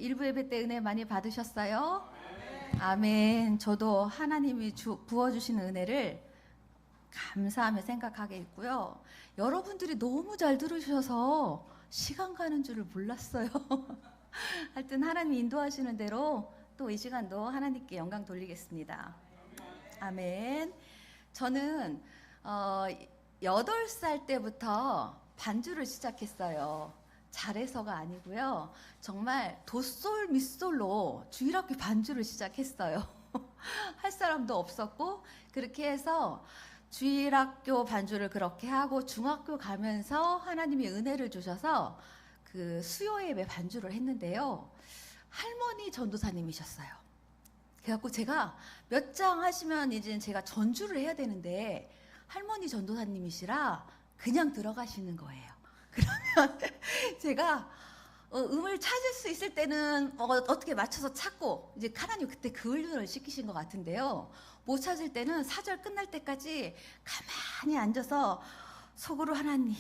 일부 예배 때 은혜 많이 받으셨어요? 아멘. 저도 하나님이 부어주시는 은혜를 감사하며 생각하게 있고요. 여러분들이 너무 잘 들으셔서 시간 가는 줄을 몰랐어요. 하여튼 하나님 인도하시는 대로 또 이 시간도 하나님께 영광 돌리겠습니다. 아멘. 저는 8살 때부터 반주를 시작했어요. 잘해서가 아니고요. 정말 도솔 미솔로 주일학교 반주를 시작했어요. 할 사람도 없었고 그렇게 해서 주일학교 반주를 그렇게 하고 중학교 가면서 하나님이 은혜를 주셔서 그 수요 예배 반주를 했는데요. 할머니 전도사님이셨어요. 그래갖고 제가 몇 장 하시면 이제 제가 전주를 해야 되는데 할머니 전도사님이시라 그냥 들어가시는 거예요. 그러면 제가 음을 찾을 수 있을 때는 어떻게 맞춰서 찾고 이제 하나님 그때 그 훈련을 시키신 것 같은데요. 못 찾을 때는 4절 끝날 때까지 가만히 앉아서 속으로 하나님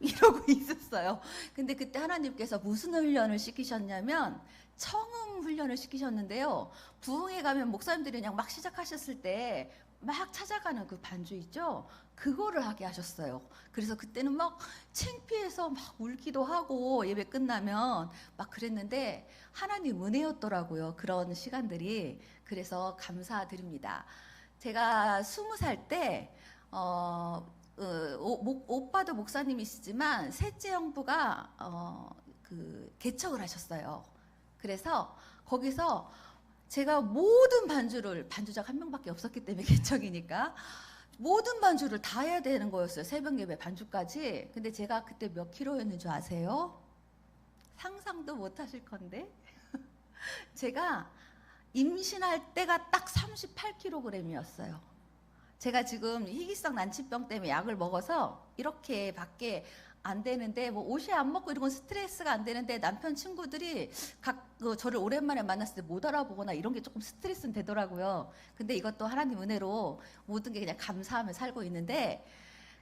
이러고 있었어요. 근데 그때 하나님께서 무슨 훈련을 시키셨냐면 청음 훈련을 시키셨는데요. 부흥회 가면 목사님들이 그냥 막 시작하셨을 때 막 찾아가는 그 반주 있죠? 그거를 하게 하셨어요. 그래서 그때는 막 창피해서 막 울기도 하고 예배 끝나면 막 그랬는데 하나님 은혜였더라고요. 그런 시간들이. 그래서 감사드립니다. 제가 20살 때 오빠도 목사님이시지만 셋째 형부가 그 개척을 하셨어요. 그래서 거기서 제가 모든 반주를, 반주자가 한 명밖에 없었기 때문에 개척이니까 모든 반주를 다 해야 되는 거였어요. 새벽 예배 반주까지. 근데 제가 그때 몇 킬로였는 줄 아세요? 상상도 못 하실 건데 제가 임신할 때가 딱 38kg이었어요. 제가 지금 희귀성 난치병 때문에 약을 먹어서 이렇게 밖에 안 되는데 뭐 옷이 안 먹고 이런 건 스트레스가 안 되는데 남편 친구들이 저를 오랜만에 만났을 때 못 알아보거나 이런 게 조금 스트레스는 되더라고요. 근데 이것도 하나님 은혜로 모든 게 그냥 감사하며 살고 있는데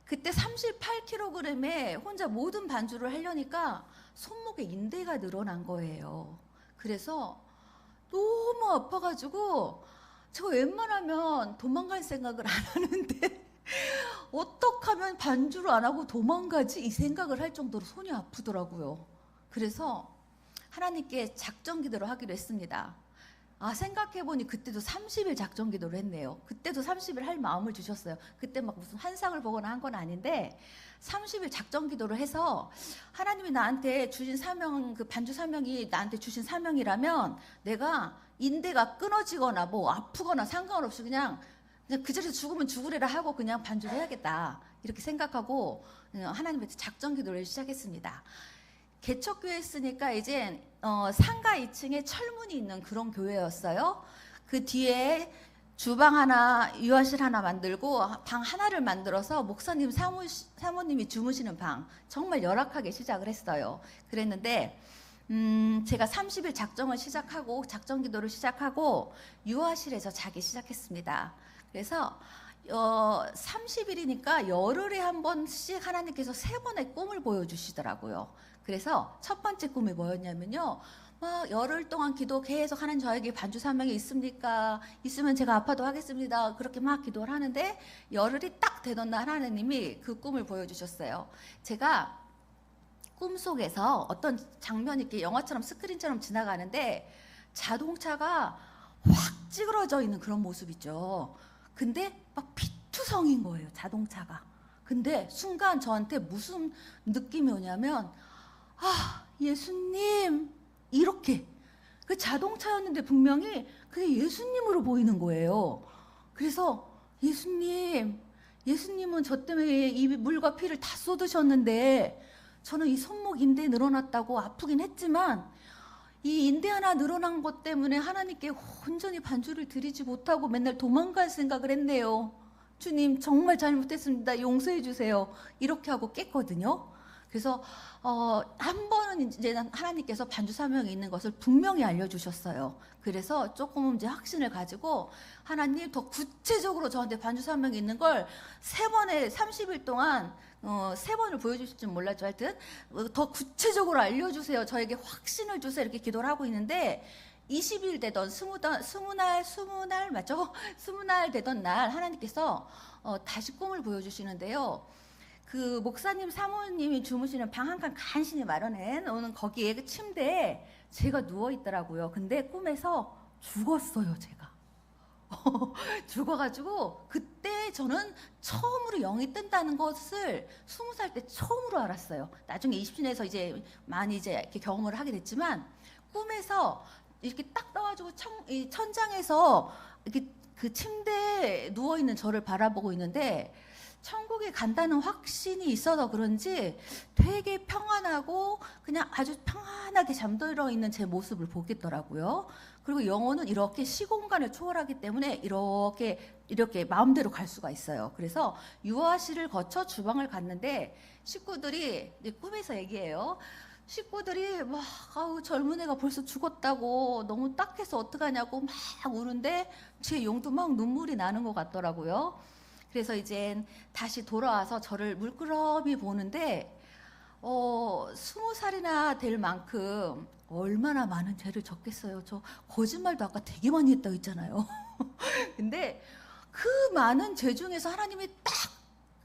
그때 38kg에 혼자 모든 반주를 하려니까 손목에 인대가 늘어난 거예요. 그래서 너무 아파가지고 저 웬만하면 도망갈 생각을 안 하는데 어떻게 하면 반주를 안 하고 도망가지? 이 생각을 할 정도로 손이 아프더라고요. 그래서 하나님께 작전 기도를 하기로 했습니다. 생각해보니 그때도 30일 작전 기도를 했네요. 그때도 30일 할 마음을 주셨어요. 그때 막 무슨 환상을 보거나 한 건 아닌데 30일 작전 기도를 해서 하나님이 나한테 주신 사명, 그 반주 사명이 나한테 주신 사명이라면 내가 인대가 끊어지거나 뭐 아프거나 상관없이 그냥 그 자리에서 죽으면 죽으리라 하고 그냥 반주를 해야겠다 이렇게 생각하고 하나님한테 작전 기도를 시작했습니다. 개척교회 했으니까 이제 상가 2층에 철문이 있는 그런 교회였어요. 그 뒤에 주방 하나, 유아실 하나 만들고 방 하나를 만들어서 목사님 사모님이 주무시는 방 정말 열악하게 시작을 했어요. 그랬는데 제가 30일 작정을 시작하고 작전 기도를 시작하고 유아실에서 자기 시작했습니다. 그래서 30일이니까 열흘에 한 번씩 하나님께서 3번의 꿈을 보여주시더라고요. 그래서 첫 번째 꿈이 뭐였냐면요. 열흘 동안 기도 계속 하는 저에게 반주 사명이 있습니까? 있으면 제가 아파도 하겠습니다. 그렇게 막 기도를 하는데 열흘이 딱 되던 날 하나님이 그 꿈을 보여주셨어요. 제가 꿈속에서 어떤 장면이 이렇게 영화처럼 스크린처럼 지나가는데 자동차가 확 찌그러져 있는 그런 모습 있죠. 근데 막 피투성인 거예요, 자동차가. 근데 순간 저한테 무슨 느낌이 오냐면 예수님 이렇게 그 자동차였는데 분명히 그게 예수님으로 보이는 거예요. 그래서 예수님은 저 때문에 이 물과 피를 다 쏟으셨는데 저는 이 손목 인대 늘어났다고 아프긴 했지만 이 인대 하나 늘어난 것 때문에 하나님께 온전히 반주를 드리지 못하고 맨날 도망갈 생각을 했네요. 주님 정말 잘못했습니다. 용서해 주세요. 이렇게 하고 깼거든요. 그래서 한 번은 이제 하나님께서 반주 사명이 있는 것을 분명히 알려주셨어요. 그래서 조금 이제 확신을 가지고 하나님 더 구체적으로 저한테 반주 사명이 있는 걸 3번에 30일 동안 3번을 보여주실 줄 몰랐죠. 하여튼 더 구체적으로 알려주세요. 저에게 확신을 주세요. 이렇게 기도를 하고 있는데 20일 되던 20날 맞죠? 20날 되던 날 하나님께서 다시 꿈을 보여주시는데요. 그 목사님 사모님이 주무시는 방 한 칸 간신히 마련해 놓은 거기에 그 침대에 제가 누워 있더라고요. 근데 꿈에서 죽었어요, 제가. 죽어가지고 그때 저는 처음으로 영이 뜬다는 것을 20살 때 처음으로 알았어요. 나중에 20신에서 이제 많이 이제 이렇게 경험을 하게 됐지만 꿈에서 이렇게 딱 떠가지고 이 천장에서 이렇게 그 침대에 누워 있는 저를 바라보고 있는데 천국에 간다는 확신이 있어서 그런지 되게 평안하고 그냥 아주 평안하게 잠들어 있는 제 모습을 보겠더라고요. 그리고 영혼은 이렇게 시공간을 초월하기 때문에 이렇게 마음대로 갈 수가 있어요. 그래서 유아실을 거쳐 주방을 갔는데 식구들이 꿈에서 얘기해요. 식구들이 막 아우 젊은 애가 벌써 죽었다고 너무 딱해서 어떡하냐고 막 우는데 제 용도 막 눈물이 나는 것 같더라고요. 그래서 이제 다시 돌아와서 저를 물끄러미 보는데 20살이나 될 만큼 얼마나 많은 죄를 졌겠어요. 저 거짓말도 아까 되게 많이 했다고 했잖아요. 근데 그 많은 죄 중에서 하나님이 딱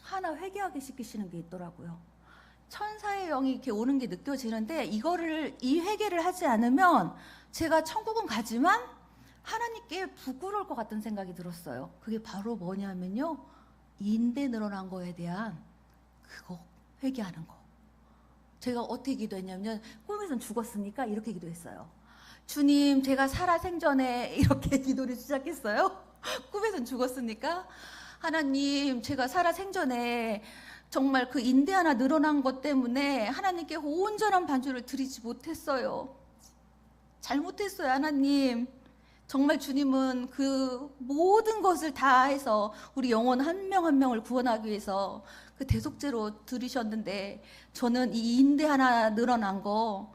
하나 회개하게 시키시는 게 있더라고요. 천사의 영이 이렇게 오는 게 느껴지는데 이 회개를 하지 않으면 제가 천국은 가지만 하나님께 부끄러울 것 같은 생각이 들었어요. 그게 바로 뭐냐면요. 인대 늘어난 거에 대한 그거 회개하는 거. 제가 어떻게 기도했냐면 꿈에선 죽었으니까 이렇게 기도했어요. 주님, 제가 살아 생전에 이렇게 기도를 시작했어요. 꿈에선 죽었으니까 하나님, 제가 살아 생전에 정말 그 인대 하나 늘어난 것 때문에 하나님께 온전한 반주를 드리지 못했어요. 잘못했어요, 하나님. 정말 주님은 그 모든 것을 다 해서 우리 영혼 한 명 한 명을 구원하기 위해서 그 대속제로 들이셨는데 저는 이 인대 하나 늘어난 거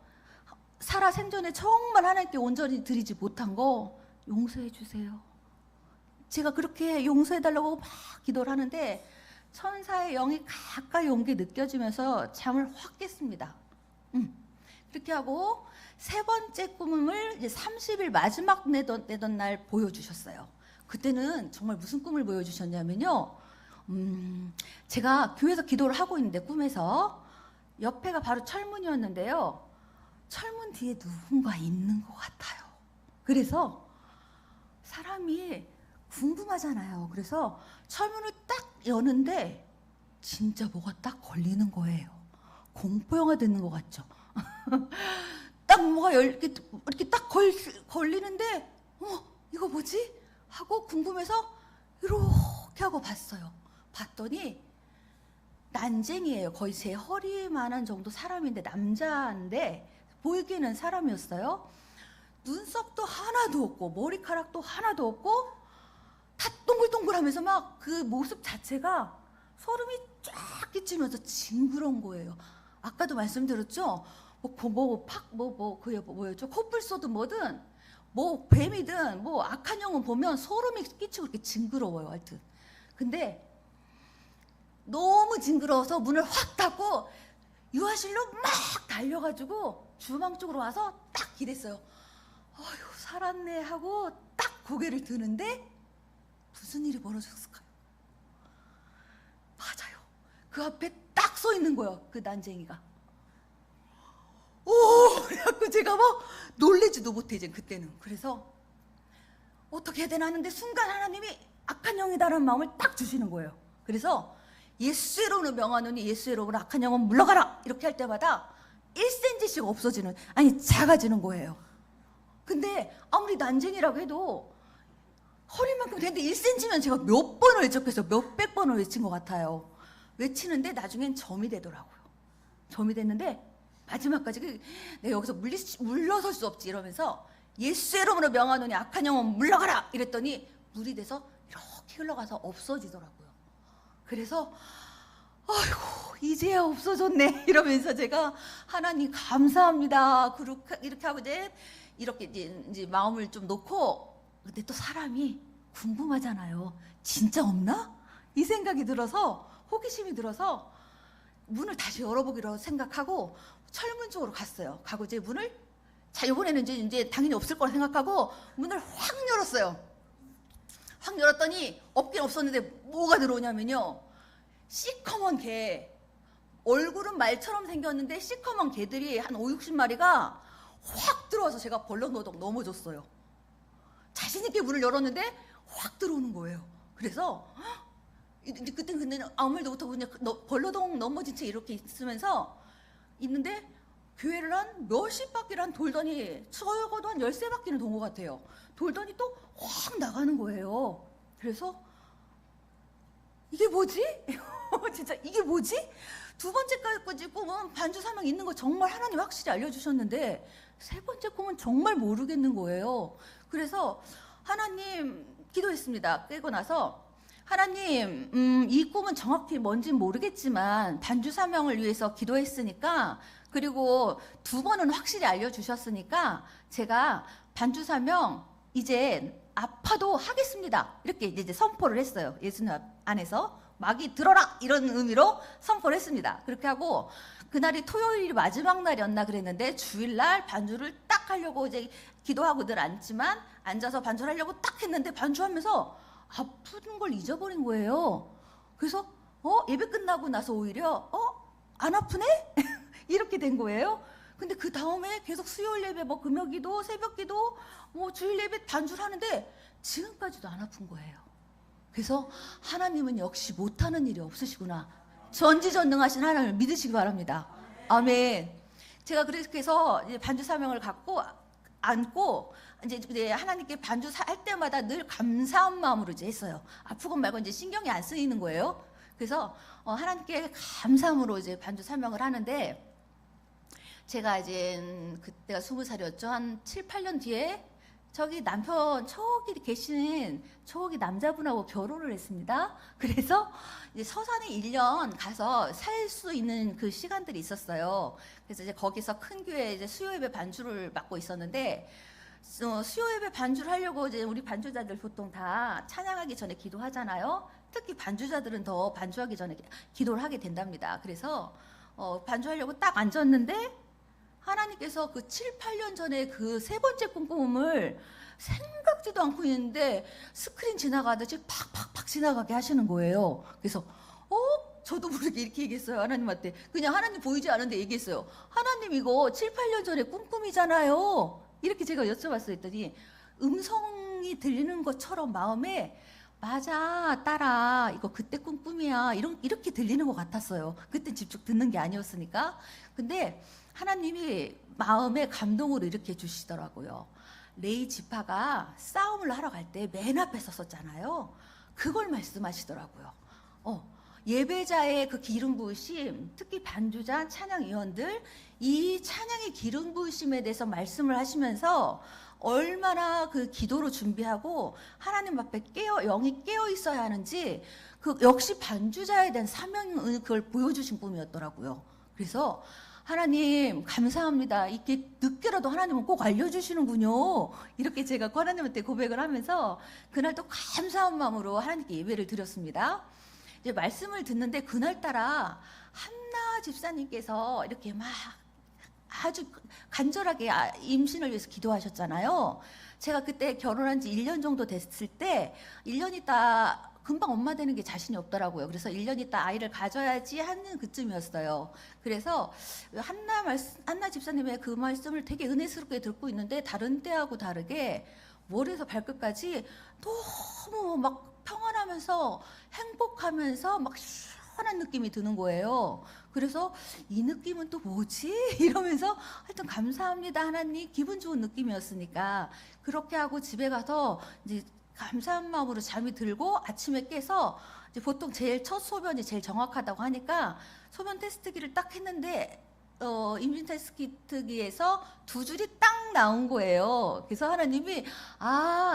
살아 생전에 정말 하나님께 온전히 드리지 못한 거 용서해 주세요. 제가 그렇게 용서해 달라고 막 기도를 하는데 천사의 영이 가까이 온 게 느껴지면서 잠을 확 깼습니다. 그렇게 하고 3번째 꿈을 이제 30일 마지막 내던 날 보여주셨어요. 그때는 정말 무슨 꿈을 보여주셨냐면요. 제가 교회에서 기도를 하고 있는데 꿈에서 옆에가 바로 철문이었는데요. 철문 뒤에 누군가 있는 것 같아요. 그래서 사람이 궁금하잖아요. 그래서 철문을 딱 여는데 진짜 뭐가 딱 걸리는 거예요. 공포영화 듣는 것 같죠? 딱 뭐가 이렇게 딱 걸리는데 이거 뭐지? 하고 궁금해서 이렇게 하고 봤어요. 봤더니 난쟁이에요. 거의 제 허리만한 정도 사람인데 남자인데 보이기는 사람이었어요. 눈썹도 하나도 없고 머리카락도 하나도 없고 다 동글동글하면서 막 그 모습 자체가 소름이 쫙 끼치면서 징그러운 거예요. 아까도 말씀드렸죠? 뭐였죠? 코뿔소든 뭐든 뭐 뱀이든 뭐 악한 영은 보면 소름이 끼치고 이렇게 징그러워요. 하여튼 근데 너무 징그러워서 문을 확 닫고 유아실로 막 달려가지고 주방 쪽으로 와서 딱 기댔어요. 어휴 살았네 하고 딱 고개를 드는데 무슨 일이 벌어졌을까요? 맞아요. 그 앞에 딱 서 있는 거예요. 그 난쟁이가. 오! 그래갖고 제가 막 놀래지도 못해 이제 그때는. 그래서 어떻게 해야 되나 하는데 순간 하나님이 악한 영이다라는 마음을 딱 주시는 거예요. 그래서 예수의 이름으로 명하노니 예수의 이름으로 악한 영은 물러가라 이렇게 할 때마다 1cm씩 없어지는 아니 작아지는 거예요. 근데 아무리 난쟁이라고 해도 허리만큼 되는데 1cm면 제가 몇 번을 외쳤겠어요. 몇백 번을 외친 것 같아요. 외치는데 나중엔 점이 되더라고요. 점이 됐는데 마지막까지 내가 여기서 물러설 수 없지 이러면서 예수의 이름으로 명하노니 악한 영은 물러가라 이랬더니 물이 돼서 이렇게 흘러가서 없어지더라고요. 그래서 아이고 이제야 없어졌네 이러면서 제가 하나님 감사합니다 이렇게 하고 이렇게 이제 마음을 좀 놓고, 근데 또 사람이 궁금하잖아요. 진짜 없나? 이 생각이 들어서, 호기심이 들어서 문을 다시 열어보기로 생각하고 철문 쪽으로 갔어요. 가고 이제 문을, 자 이번에는 이제 당연히 없을 거라 생각하고 문을 확 열었어요. 확 열었더니 없긴 없었는데 뭐가 들어오냐면요, 시커먼 개, 얼굴은 말처럼 생겼는데 시커먼 개들이 한 5, 60마리가 확 들어와서 제가 벌렁거덩 넘어졌어요. 자신 있게 문을 열었는데 확 들어오는 거예요. 그래서 그때 근데 아무 말도 못하고 그냥 벌렁덩 넘어진 채 이렇게 있으면서 있는데, 교회를 한 몇십 바퀴를 한 돌더니, 적어도 한 13바퀴는 돈 것 같아요. 돌더니 또 확 나가는 거예요. 그래서 이게 뭐지? 진짜 이게 뭐지? 두 번째까지 꿈은 반주 사명 있는 거 정말 하나님 확실히 알려주셨는데, 세 번째 꿈은 정말 모르겠는 거예요. 그래서 하나님 기도했습니다. 깨고 나서 하나님, 이 꿈은 정확히 뭔진 모르겠지만 반주 사명을 위해서 기도했으니까, 그리고 두 번은 확실히 알려주셨으니까 제가 반주 사명 이제 아파도 하겠습니다. 이렇게 이제 선포를 했어요. 예수님 안에서 마귀 들어라 이런 의미로 선포를 했습니다. 그렇게 하고 그날이 토요일이 마지막 날이었나 그랬는데, 주일날 반주를 딱 하려고 이제 기도하고 늘 앉지만 앉아서 반주를 하려고 딱 했는데 반주하면서 아픈 걸 잊어버린 거예요. 그래서 예배 끝나고 나서 오히려 안 아프네? 이렇게 된 거예요. 근데 그 다음에 계속 수요일 예배, 뭐 금요기도, 새벽기도, 뭐 주일 예배 반주를 하는데 지금까지도 안 아픈 거예요. 그래서 하나님은 역시 못하는 일이 없으시구나. 전지전능하신 하나님을 믿으시기 바랍니다. 아멘. 제가 그렇게 해서 이제 반주 사명을 갖고 안고 이제 하나님께 반주 할 때마다 늘 감사한 마음으로 이제 했어요. 아프건 말건 이제 신경이 안 쓰이는 거예요. 그래서 하나님께 감사함으로 이제 반주 사명을 하는데, 제가 이제 그때가 20살이었죠. 한 7, 8년 뒤에 저기 남편 저기 계시는 저기 남자분하고 결혼을 했습니다. 그래서 이제 서산에 1년 가서 살 수 있는 그 시간들이 있었어요. 그래서 이제 거기서 큰 교회 이제 수요예배 반주를 맡고 있었는데, 수요예배 반주를 하려고 이제 우리 반주자들 보통 다 찬양하기 전에 기도하잖아요. 특히 반주자들은 더 반주하기 전에 기도를 하게 된답니다. 그래서 반주하려고 딱 앉았는데 하나님께서 그 7, 8년 전에 그 세 번째 꿈꿈을 생각지도 않고 있는데 스크린 지나가듯이 팍팍팍 지나가게 하시는 거예요. 그래서 저도 모르게 이렇게 얘기했어요. 하나님한테. 그냥 하나님 보이지 않은데 얘기했어요. 하나님 이거 7, 8년 전에 꿈꿈이잖아요. 이렇게 제가 여쭤봤어요. 했더니 음성이 들리는 것처럼 마음에, 맞아 딸아 이거 그때 꿈꿈이야, 이렇게 들리는 것 같았어요. 그때 직접 듣는 게 아니었으니까. 근데 하나님이 마음에 감동으로 이렇게 주시더라고요. 레이 지파가 싸움을 하러 갈 때 맨 앞에 섰었잖아요. 그걸 말씀하시더라고요. 예배자의 그 기름 부으심, 특히 반주자, 찬양위원들, 이 찬양의 기름 부으심에 대해서 말씀을 하시면서 얼마나 그 기도로 준비하고 하나님 앞에 영이 깨어 있어야 하는지, 그 역시 반주자에 대한 사명을 그걸 보여주신 꿈이었더라고요. 그래서 하나님 감사합니다. 이렇게 늦게라도 하나님은 꼭 알려주시는군요. 이렇게 제가 하나님한테 고백을 하면서 그날 또 감사한 마음으로 하나님께 예배를 드렸습니다. 이제 말씀을 듣는데 그날따라 한나 집사님께서 이렇게 막 아주 간절하게 임신을 위해서 기도하셨잖아요. 제가 그때 결혼한 지 1년 정도 됐을 때 1년 있다 금방 엄마 되는 게 자신이 없더라고요. 그래서 1년 있다 아이를 가져야지 하는 그쯤이었어요. 그래서 한나 집사님의 그 말씀을 되게 은혜스럽게 듣고 있는데, 다른 때하고 다르게 머리에서 발끝까지 너무 막 평안하면서 행복하면서 막 시원한 느낌이 드는 거예요. 그래서 이 느낌은 또 뭐지? 이러면서 하여튼 감사합니다 하나님, 기분 좋은 느낌이었으니까 그렇게 하고 집에 가서 이제 감사한 마음으로 잠이 들고 아침에 깨서 이제 보통 제일 첫 소변이 제일 정확하다고 하니까 소변 테스트기를 딱 했는데 임신 테스트 키트기에서 두 줄이 딱 나온 거예요. 그래서 하나님이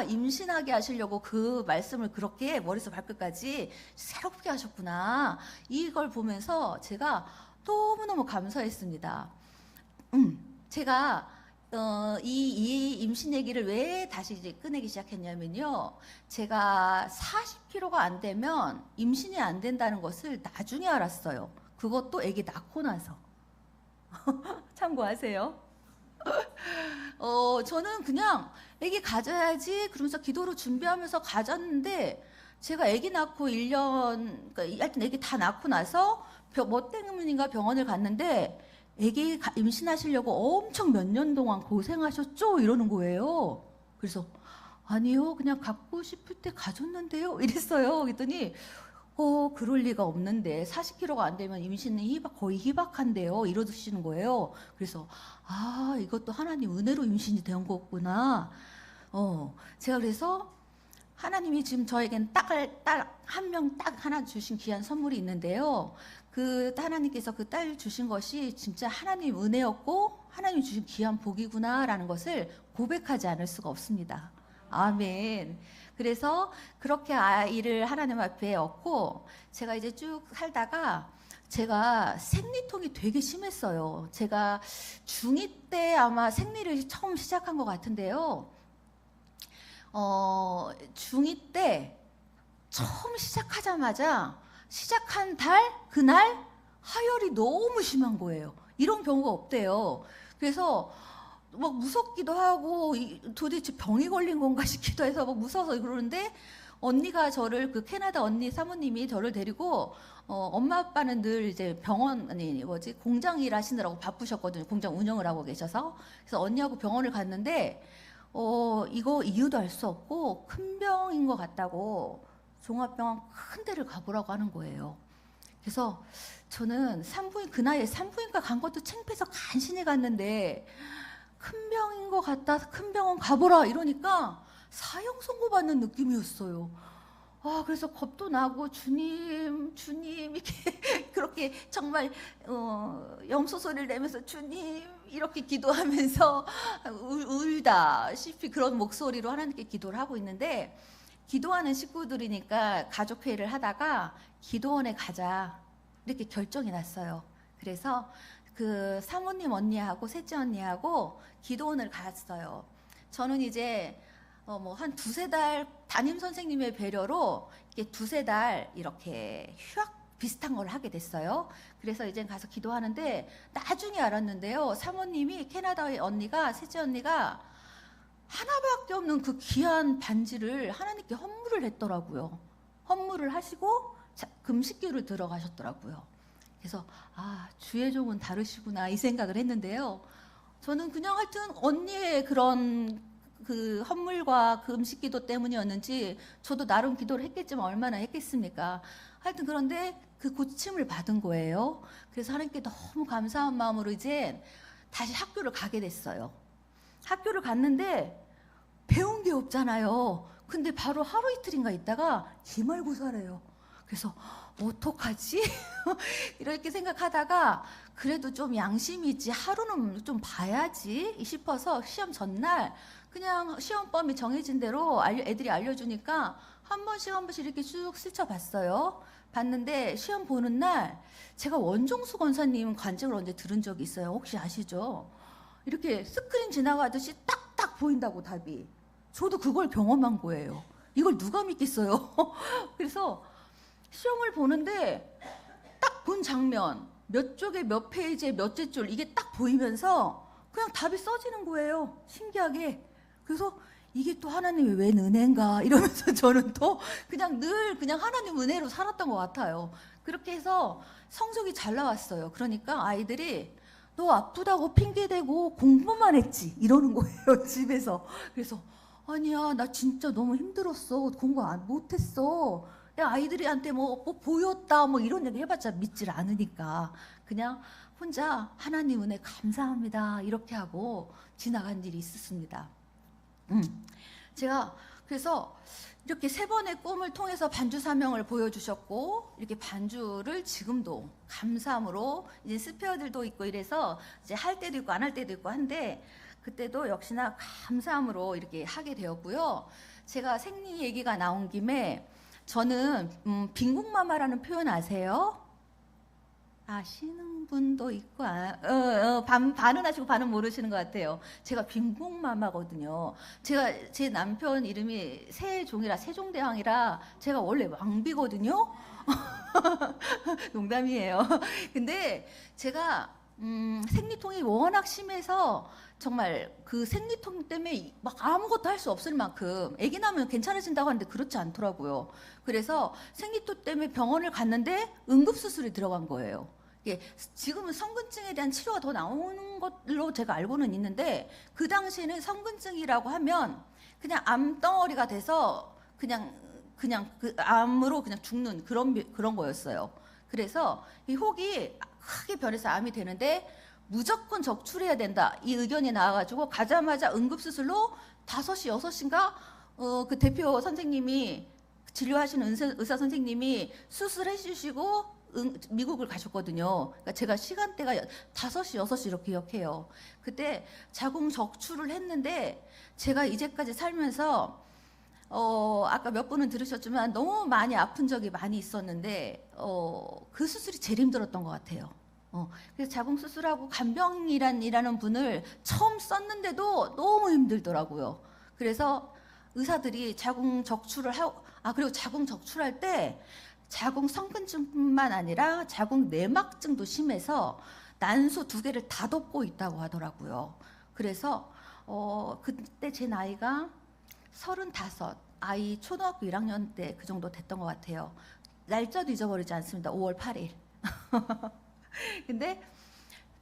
임신하게 하시려고 그 말씀을 그렇게 머리에서 발끝까지 새롭게 하셨구나. 이걸 보면서 제가 너무너무 감사했습니다. 제가 이 임신 얘기를 왜 다시 이제 꺼내기 시작했냐면요. 제가 40kg가 안 되면 임신이 안 된다는 것을 나중에 알았어요. 그것도 아기 낳고 나서. 참고하세요. 저는 그냥 아기 가져야지 그러면서 기도로 준비하면서 가졌는데 제가 아기 낳고 1년, 그러니까 하여튼 아기 다 낳고 나서 뭐 때문인가 병원을 갔는데 아기 임신하시려고 엄청 몇 년 동안 고생하셨죠? 이러는 거예요. 그래서 아니요, 그냥 갖고 싶을 때 가졌는데요. 이랬어요. 그랬더니 그럴 리가 없는데 40kg가 안 되면 임신은 거의 희박한데요. 이러시는 거예요. 그래서 이것도 하나님 은혜로 임신이 된 거구나. 제가 그래서 하나님이 지금 저에겐 딸 한 명 딱 하나 주신 귀한 선물이 있는데요. 그 하나님께서 그 딸 주신 것이 진짜 하나님 은혜였고 하나님 주신 귀한 복이구나라는 것을 고백하지 않을 수가 없습니다. 아멘. 그래서 그렇게 아이를 하나님 앞에 얻고 제가 이제 쭉 살다가 제가 생리통이 되게 심했어요. 제가 중2 때 아마 생리를 처음 시작한 것 같은데요. 중2 때 처음 시작하자마자 시작한 그날 하혈이 너무 심한 거예요. 이런 경우가 없대요. 그래서 막 무섭기도 하고 도대체 병이 걸린 건가 싶기도 해서 막 무서워서 그러는데 언니가 저를 그 캐나다 언니 사모님이 저를 데리고 엄마 아빠는 늘 이제 공장 일 하시느라고 바쁘셨거든요. 공장 운영을 하고 계셔서. 그래서 언니하고 병원을 갔는데 이거 이유도 알 수 없고 큰 병인 것 같다고 종합병원 큰 데를 가보라고 하는 거예요. 그래서 저는 그 나이에 산부인과 간 것도 창피해서 간신히 갔는데 큰 병인 것 같다. 큰 병원 가보라 이러니까 사형 선고받는 느낌이었어요. 그래서 겁도 나고 주님 이렇게 그렇게 정말 염소 소리를 내면서 주님 이렇게 기도하면서 울다시피 그런 목소리로 하나님께 기도를 하고 있는데 기도하는 식구들이니까 가족회의를 하다가 기도원에 가자 이렇게 결정이 났어요. 그래서 그 사모님 언니하고 셋째 언니하고 기도원을 갔어요. 저는 이제 한 두세 달 담임 선생님의 배려로 이렇게 두세 달 이렇게 휴학 비슷한 걸 하게 됐어요. 그래서 이제 가서 기도하는데 나중에 알았는데요. 사모님이 캐나다의 언니가 셋째 언니가 하나밖에 없는 그 귀한 반지를 하나님께 헌물을 했더라고요. 헌물을 하시고 금식기로 들어가셨더라고요. 그래서 주의 종은 다르시구나 이 생각을 했는데요. 저는 그냥 하여튼 언니의 그런 그 헌물과 그 음식기도 때문이었는지 저도 나름 기도를 했겠지만 얼마나 했겠습니까? 하여튼 그런데 그 고침을 받은 거예요. 그래서 하나님께 너무 감사한 마음으로 이제 다시 학교를 가게 됐어요. 학교를 갔는데 배운 게 없잖아요. 근데 바로 하루 이틀인가 있다가 기말고사래요. 그래서 어떡하지? 이렇게 생각하다가 그래도 좀 양심이 있지 하루는 좀 봐야지 싶어서 시험 전날 그냥 시험범위 정해진 대로 애들이 알려주니까 한 번씩 이렇게 쭉 스쳐봤어요. 봤는데 시험 보는 날 제가 원종수 권사님 관증을 언제 들은 적이 있어요. 혹시 아시죠? 이렇게 스크린 지나가듯이 딱딱 보인다고 답이. 저도 그걸 경험한 거예요. 이걸 누가 믿겠어요? 그래서 시험을 보는데 딱 본 장면 몇 쪽에 몇 페이지에 몇째 줄 이게 딱 보이면서 그냥 답이 써지는 거예요. 신기하게. 그래서 이게 또 하나님의 웬 은혜인가 이러면서 저는 또 그냥 늘 그냥 하나님 은혜로 살았던 것 같아요. 그렇게 해서 성적이 잘 나왔어요. 그러니까 아이들이 너 아프다고 핑계대고 공부만 했지 이러는 거예요. 집에서. 그래서 아니야 나 진짜 너무 힘들었어. 공부 못했어. 아이들한테 뭐 보였다 뭐 이런 얘기 해봤자 믿질 않으니까 그냥 혼자 하나님 은혜 감사합니다 이렇게 하고 지나간 일이 있었습니다. 제가 그래서 이렇게 세 번의 꿈을 통해서 반주 사명을 보여주셨고, 이렇게 반주를 지금도 감사함으로, 이제 스페어들도 있고 이래서 이제 할 때도 있고 안 할 때도 있고 한데, 그때도 역시나 감사함으로 이렇게 하게 되었고요. 제가 생리 얘기가 나온 김에 저는 빈국마마라는 표현 아세요? 아시는 분도 있고, 반은 아시고 반은 모르시는 것 같아요. 제가 빈국마마거든요. 제가 제 남편 이름이 세종이라, 세종대왕이라 제가 원래 왕비거든요. 농담이에요. 근데 제가 생리통이 워낙 심해서 정말 그 생리통 때문에 막 아무것도 할 수 없을 만큼, 아기 낳으면 괜찮아진다고 하는데 그렇지 않더라고요. 그래서 생리통 때문에 병원을 갔는데 응급수술이 들어간 거예요. 이게 지금은 성근증에 대한 치료가 더 나오는 걸로 제가 알고는 있는데, 그 당시에는 성근증이라고 하면 그냥 암덩어리가 돼서 그냥 그 암으로 그냥 죽는 그런 거였어요. 그래서 이 혹이 크게 변해서 암이 되는데 무조건 적출해야 된다, 이 의견이 나와가지고 가자마자 응급수술로 5시, 6시인가 그 대표 선생님이, 진료하시는 의사 선생님이 수술해 주시고 미국을 가셨거든요. 그러니까 제가 시간대가 5시, 6시로 기억해요. 그때 자궁 적출을 했는데, 제가 이제까지 살면서 아까 몇 분은 들으셨지만 너무 많이 아픈 적이 많이 있었는데, 그 수술이 제일 힘들었던 것 같아요. 그래서 자궁 수술하고 간병이라는 분을 처음 썼는데도 너무 힘들더라고요. 그래서 의사들이 자궁 적출을 하고, 그리고 자궁 적출할 때 자궁 성근증뿐만 아니라 자궁 내막증도 심해서 난소 2개를 다 덮고 있다고 하더라고요. 그래서 그때 제 나이가 35, 아이 초등학교 1학년 때 그 정도 됐던 것 같아요. 날짜도 잊어버리지 않습니다. 5월 8일. 근데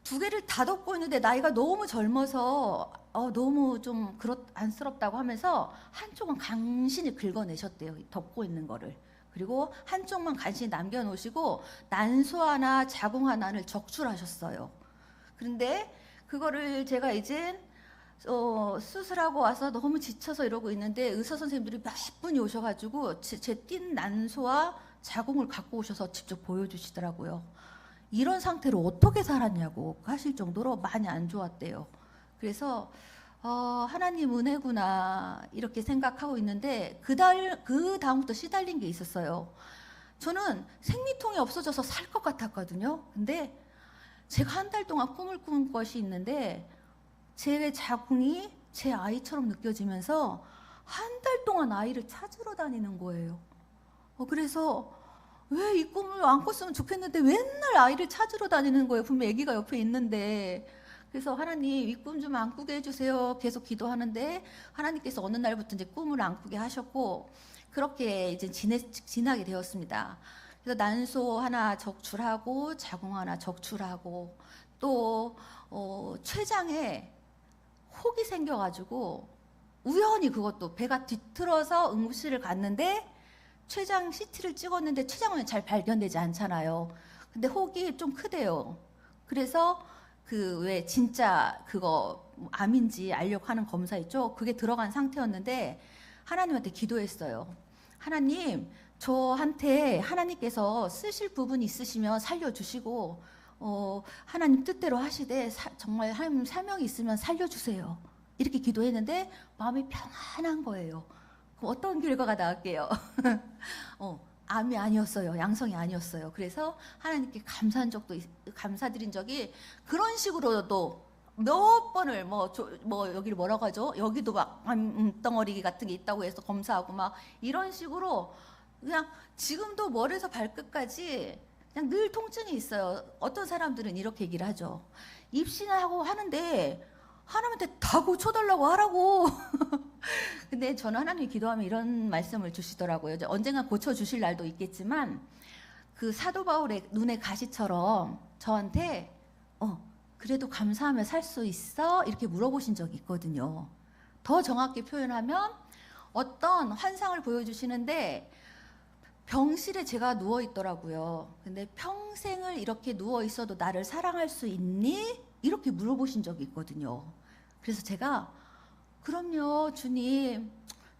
2개를 다 덮고 있는데 나이가 너무 젊어서 너무 좀 안쓰럽다고 하면서 한쪽은 간신히 긁어내셨대요, 덮고 있는 거를. 그리고 한쪽만 간신히 남겨놓으시고 난소 하나, 자궁 하나를 적출하셨어요. 그런데 그거를 제가 이제 수술하고 와서 너무 지쳐서 이러고 있는데, 의사 선생님들이 몇 분이 오셔가지고 제 띈 난소와 자궁을 갖고 오셔서 직접 보여주시더라고요. 이런 상태로 어떻게 살았냐고 하실 정도로 많이 안 좋았대요. 그래서 하나님 은혜구나 이렇게 생각하고 있는데, 그 다음부터 시달린 게 있었어요. 저는 생리통이 없어져서 살 것 같았거든요. 근데 제가 한 달 동안 꿈을 꾼 것이 있는데, 제 자궁이 제 아이처럼 느껴지면서 한 달 동안 아이를 찾으러 다니는 거예요. 그래서 왜 이 꿈을 안 꿨으면 좋겠는데 맨날 아이를 찾으러 다니는 거예요. 분명 아기가 옆에 있는데. 그래서 하나님 이 꿈 좀 안 꾸게 해주세요. 계속 기도하는데 하나님께서 어느 날부터 이제 꿈을 안 꾸게 하셨고, 그렇게 이제 지나게 되었습니다. 그래서 난소 하나 적출하고 자궁 하나 적출하고, 또 췌장에 혹이 생겨가지고 우연히 그것도 배가 뒤틀어서 응급실을 갔는데, 췌장 CT를 찍었는데 췌장은 잘 발견되지 않잖아요. 근데 혹이 좀 크대요. 그래서 그 왜 진짜 그거 암인지 알려고 하는 검사 있죠? 그게 들어간 상태였는데 하나님한테 기도했어요. 하나님, 저한테 하나님께서 쓰실 부분이 있으시면 살려주시고, 하나님 뜻대로 하시되 정말 하나님 사명이 있으면 살려주세요. 이렇게 기도했는데 마음이 편안한 거예요. 그럼 어떤 결과가 나올게요? 암이 아니었어요. 양성이 아니었어요. 그래서 하나님께 감사드린 적이, 그런 식으로도 몇 번을 여기를 뭐라고 하죠? 여기도 막 덩어리 같은 게 있다고 해서 검사하고 막 이런 식으로, 그냥 지금도 머리에서 발끝까지 그냥 늘 통증이 있어요. 어떤 사람들은 이렇게 얘기를 하죠. 입신하고 하는데 하나님한테 다 고쳐달라고 하라고. 근데 저는 하나님이 기도하면 이런 말씀을 주시더라고요. 언젠가 고쳐주실 날도 있겠지만, 그 사도 바울의 눈의 가시처럼 저한테 그래도 감사하며 살 수 있어? 이렇게 물어보신 적이 있거든요. 더 정확히 표현하면 어떤 환상을 보여주시는데, 병실에 제가 누워 있더라고요. 근데 평생을 이렇게 누워 있어도 나를 사랑할 수 있니? 이렇게 물어보신 적이 있거든요. 그래서 제가 그럼요, 주님.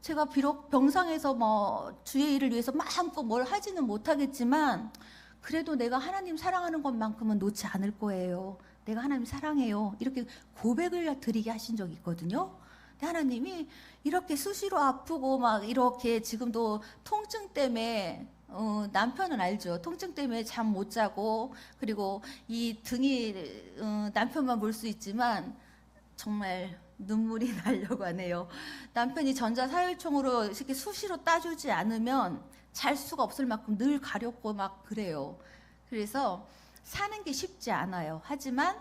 제가 비록 병상에서 뭐 주의 일을 위해서 마음껏 뭘 하지는 못하겠지만 그래도 내가 하나님 사랑하는 것만큼은 놓지 않을 거예요. 내가 하나님 사랑해요. 이렇게 고백을 드리게 하신 적이 있거든요. 근데 하나님이 이렇게 수시로 아프고 막 이렇게 지금도 통증 때문에 남편은 알죠. 통증 때문에 잠 못 자고 그리고 이 등이 남편만 볼 수 있지만 정말 눈물이 나려고 하네요. 남편이 전자사혈총으로 이렇게 수시로 따주지 않으면 잘 수가 없을 만큼 늘 가렵고 막 그래요. 그래서 사는 게 쉽지 않아요. 하지만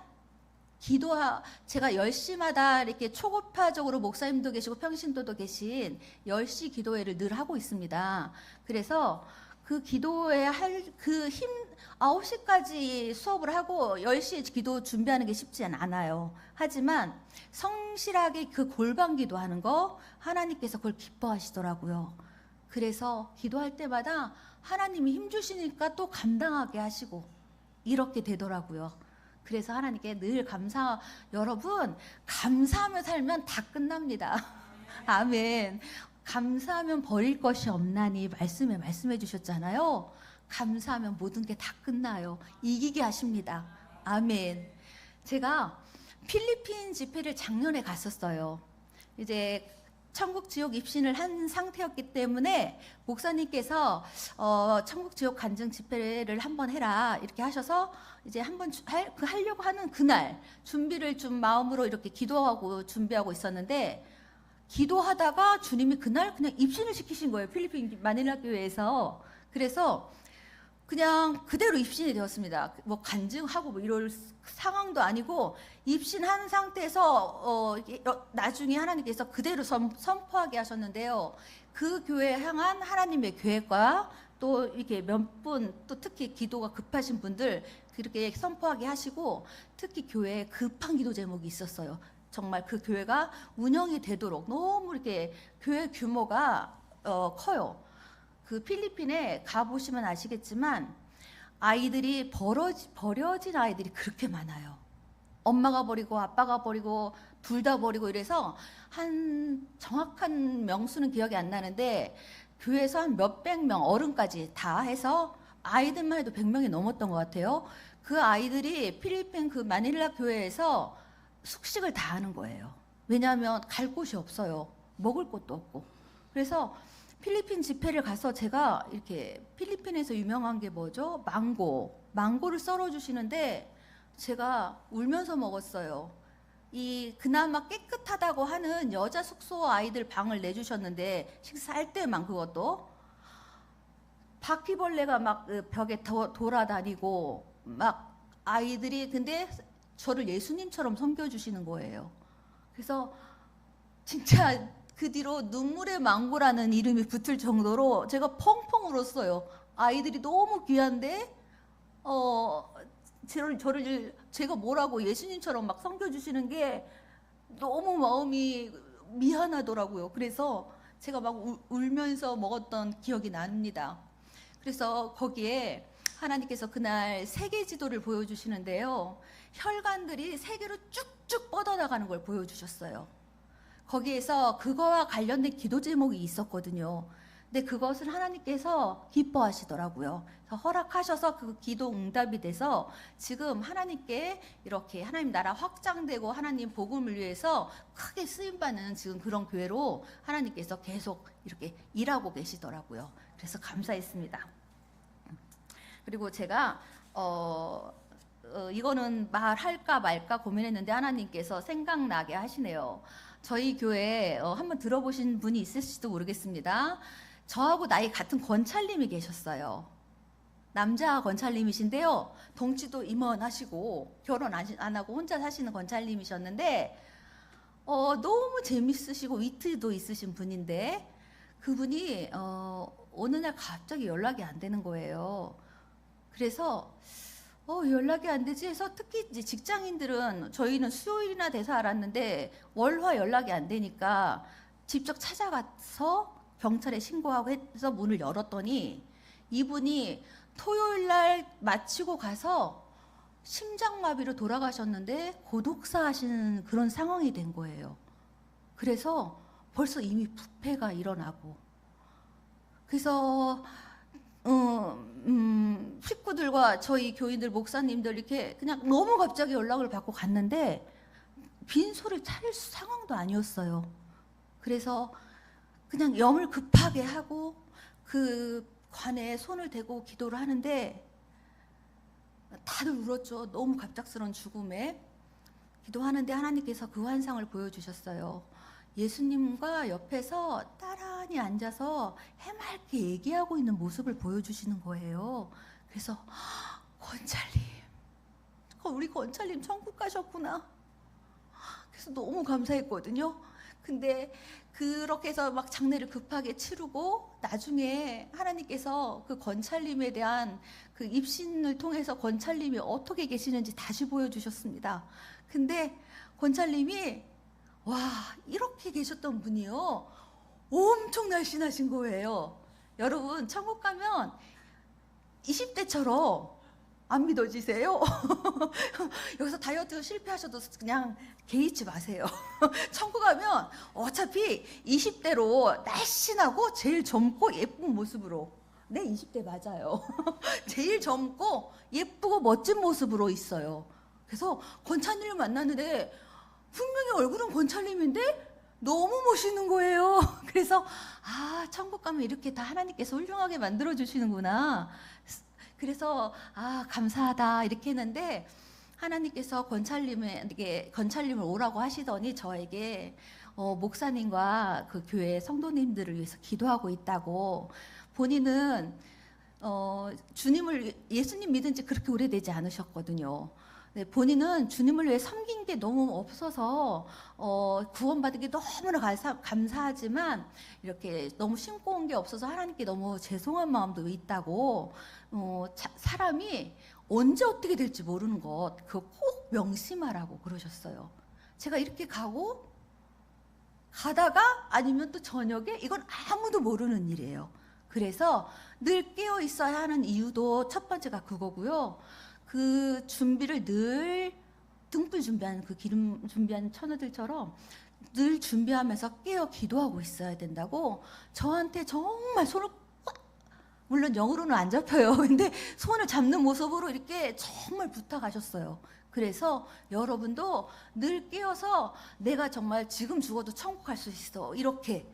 제가 10시마다 이렇게 초급파적으로 목사님도 계시고 평신도도 계신 10시 기도회를 늘 하고 있습니다. 그래서 그 기도회 그 9시까지 수업을 하고 10시에 기도 준비하는 게 쉽지 않아요. 하지만 성실하게 그 골방 기도하는 거 하나님께서 그걸 기뻐하시더라고요. 그래서 기도할 때마다 하나님이 힘 주시니까 또 감당하게 하시고 이렇게 되더라고요. 그래서 하나님께 늘 여러분 감사하며 살면 다 끝납니다. 아멘. 감사하면 버릴 것이 없나니 말씀해 주셨잖아요. 감사하면 모든 게 다 끝나요. 이기게 하십니다. 아멘. 제가 필리핀 집회를 작년에 갔었어요. 이제 천국 지옥 입신을 한 상태였기 때문에 목사님께서 천국 지옥 간증 집회를 한번 해라 이렇게 하셔서 이제 한번 하려고 하는 그날 준비를 좀 마음으로 이렇게 기도하고 준비하고 있었는데 기도하다가 주님이 그날 그냥 입신을 시키신 거예요. 필리핀 마닐라 교회에서. 그래서 그냥 그대로 입신이 되었습니다. 뭐 간증하고 뭐 이럴 상황도 아니고 입신한 상태에서 나중에 하나님께서 그대로 선포하게 하셨는데요. 그 교회에 향한 하나님의 계획과 또 이렇게 몇 분 또 특히 기도가 급하신 분들 그렇게 선포하게 하시고 특히 교회에 급한 기도 제목이 있었어요. 정말 그 교회가 운영이 되도록 너무 이렇게 교회 규모가 커요. 그 필리핀에 가보시면 아시겠지만 아이들이 버려진 아이들이 그렇게 많아요. 엄마가 버리고 아빠가 버리고 둘 다 버리고 이래서 한 정확한 명수는 기억이 안 나는데 교회에서 한 몇백 명 어른까지 다 해서 아이들만 해도 100명이 넘었던 것 같아요. 그 아이들이 필리핀 그 마닐라 교회에서 숙식을 다 하는 거예요. 왜냐하면 갈 곳이 없어요. 먹을 곳도 없고. 그래서 필리핀 집회를 가서 제가 이렇게 필리핀에서 유명한 게 뭐죠? 망고를 썰어 주시는데 제가 울면서 먹었어요. 그나마 깨끗하다고 하는 여자 숙소 아이들 방을 내주셨는데 식사할 때만 그것도 바퀴벌레가 막 벽에 돌아다니고 막 아이들이 근데 저를 예수님처럼 섬겨주시는 거예요. 그래서 진짜 그 뒤로 눈물의 망고라는 이름이 붙을 정도로 제가 펑펑 울었어요. 아이들이 너무 귀한데 제가 뭐라고 예수님처럼 막 섬겨주시는 게 너무 마음이 미안하더라고요. 그래서 제가 막 울면서 먹었던 기억이 납니다. 그래서 거기에 하나님께서 그날 세계 지도를 보여주시는데요. 혈관들이 세계로 쭉쭉 뻗어나가는 걸 보여주셨어요. 거기에서 그거와 관련된 기도 제목이 있었거든요. 근데 그것을 하나님께서 기뻐하시더라고요. 그래서 허락하셔서 그 기도 응답이 돼서 지금 하나님께 이렇게 하나님 나라 확장되고 하나님 복음을 위해서 크게 쓰임받는 지금 그런 교회로 하나님께서 계속 이렇게 일하고 계시더라고요. 그래서 감사했습니다. 그리고 제가 이거는 말할까 말까 고민했는데 하나님께서 생각나게 하시네요. 저희 교회에 한번 들어보신 분이 있을지도 모르겠습니다. 저하고 나이 같은 권찰님이 계셨어요. 남자 권찰님이신데요. 덩치도 이만하시고 결혼 안 하고 혼자 사시는 권찰님이셨는데 너무 재밌으시고 위트도 있으신 분인데 그분이 어느 날 갑자기 연락이 안 되는 거예요. 그래서 연락이 안 되지 해서 특히 이제 직장인들은 저희는 수요일이나 돼서 알았는데 월화 연락이 안 되니까 직접 찾아가서 경찰에 신고하고 해서 문을 열었더니 이분이 토요일 날 마치고 가서 심장마비로 돌아가셨는데 고독사 하시는 그런 상황이 된 거예요. 그래서 벌써 이미 부패가 일어나고, 그래서 식구들과 저희 교인들 목사님들 이렇게 그냥 너무 갑자기 연락을 받고 갔는데 빈소를 차릴 상황도 아니었어요. 그래서 그냥 염을 급하게 하고 그 관에 손을 대고 기도를 하는데 다들 울었죠. 너무 갑작스러운 죽음에. 기도하는데 하나님께서 그 환상을 보여주셨어요. 예수님과 옆에서 따라니 앉아서 해맑게 얘기하고 있는 모습을 보여주시는 거예요. 그래서 권찰님, 우리 권찰님 천국 가셨구나. 그래서 너무 감사했거든요. 근데 그렇게 해서 막 장례를 급하게 치르고 나중에 하나님께서 그 권찰님에 대한 그 입신을 통해서 권찰님이 어떻게 계시는지 다시 보여주셨습니다. 근데 권찰님이 와, 이렇게 계셨던 분이요, 엄청 날씬하신 거예요. 여러분, 천국 가면 20대처럼 안 믿어지세요? 여기서 다이어트 실패하셔도 그냥 개의치 마세요. 천국 가면 어차피 20대로 날씬하고 제일 젊고 예쁜 모습으로, 네, 20대 맞아요. 제일 젊고 예쁘고 멋진 모습으로 있어요. 그래서 권찰님을 만났는데 분명히 얼굴은 권찰님인데 너무 멋있는 거예요. 그래서 천국 가면 이렇게 다 하나님께서 훌륭하게 만들어 주시는구나. 그래서 감사하다 이렇게 했는데 하나님께서 권찰님을 오라고 하시더니 저에게 목사님과 그 교회 성도님들을 위해서 기도하고 있다고. 본인은 예수님 믿은 지 그렇게 오래되지 않으셨거든요. 네, 본인은 주님을 위해 섬긴 게 너무 없어서 구원받은 게 너무나 감사하지만 이렇게 너무 심고 온 게 없어서 하나님께 너무 죄송한 마음도 있다고. 사람이 언제 어떻게 될지 모르는 것, 그거 꼭 명심하라고 그러셨어요. 제가 이렇게 가다가 아니면 또 저녁에, 이건 아무도 모르는 일이에요. 그래서 늘 깨어 있어야 하는 이유도 첫 번째가 그거고요. 그 준비를 늘 등불 준비하는 그 기름 준비하는 처녀들처럼 늘 준비하면서 깨어 기도하고 있어야 된다고 저한테 정말 손을 꽉, 물론 영으로는 안 잡혀요. 근데 손을 잡는 모습으로 이렇게 정말 부탁하셨어요. 그래서 여러분도 늘 깨어서 내가 정말 지금 죽어도 천국 갈 수 있어, 이렇게,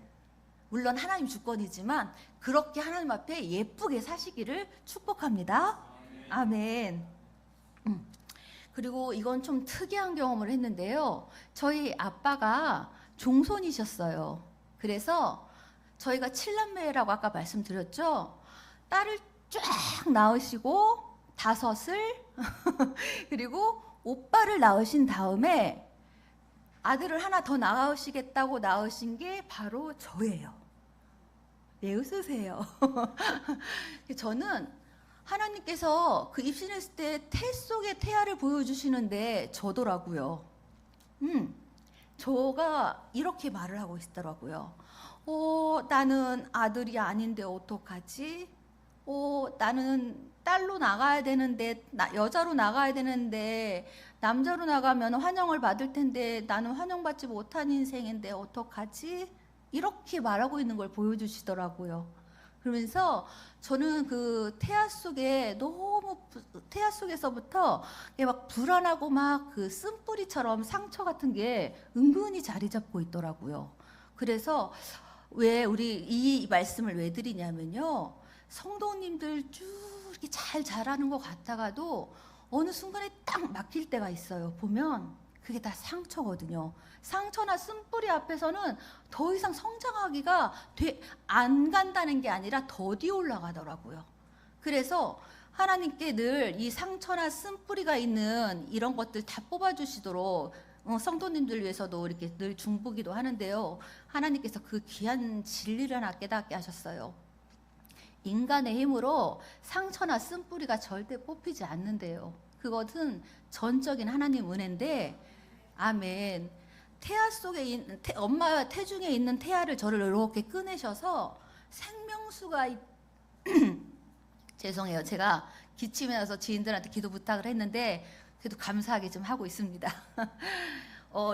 물론 하나님 주권이지만 그렇게 하나님 앞에 예쁘게 사시기를 축복합니다. 아멘. 그리고 이건 좀 특이한 경험을 했는데요. 저희 아빠가 종손이셨어요. 그래서 저희가 7남매라고 아까 말씀드렸죠. 딸을 쫙 낳으시고 5을 그리고 오빠를 낳으신 다음에 아들을 하나 더 낳으시겠다고 낳으신 게 바로 저예요. 네, 웃으세요. 저는 하나님께서 그 입신했을 때 태 속의 태아를 보여주시는데 저더라고요. 저가 이렇게 말을 하고 있더라고요. 나는 아들이 아닌데 어떡하지? 나는 딸로 나가야 되는데, 여자로 나가야 되는데, 남자로 나가면 환영을 받을 텐데 나는 환영받지 못한 인생인데 어떡하지? 이렇게 말하고 있는 걸 보여주시더라고요. 그러면서 저는 그 태아 속에서부터 막 불안하고 막 그 쓴뿌리처럼 상처 같은 게 은근히 자리 잡고 있더라고요. 그래서 왜 우리 이 말씀을 왜 드리냐면요, 성도님들 쭉 이렇게 잘 자라는 것 같다가도 어느 순간에 딱 막힐 때가 있어요. 보면 그게 다 상처거든요. 상처나 쓴뿌리 앞에서는 더 이상 성장하기가 안 간다는 게 아니라 더디 올라가더라고요. 그래서 하나님께 늘 이 상처나 쓴뿌리가 있는 이런 것들 다 뽑아주시도록 성도님들 위해서도 이렇게 늘 중보기도 하는데요. 하나님께서 그 귀한 진리를 하나 깨닫게 하셨어요. 인간의 힘으로 상처나 쓴뿌리가 절대 뽑히지 않는데요. 그것은 전적인 하나님 은혜인데, 아멘. 태아 속에 엄마 태중에 있는 태아를 저를 이렇게 꺼내셔서 생명수가 죄송해요. 제가 기침이 나서 지인들한테 기도 부탁을 했는데 그래도 감사하게 좀 하고 있습니다.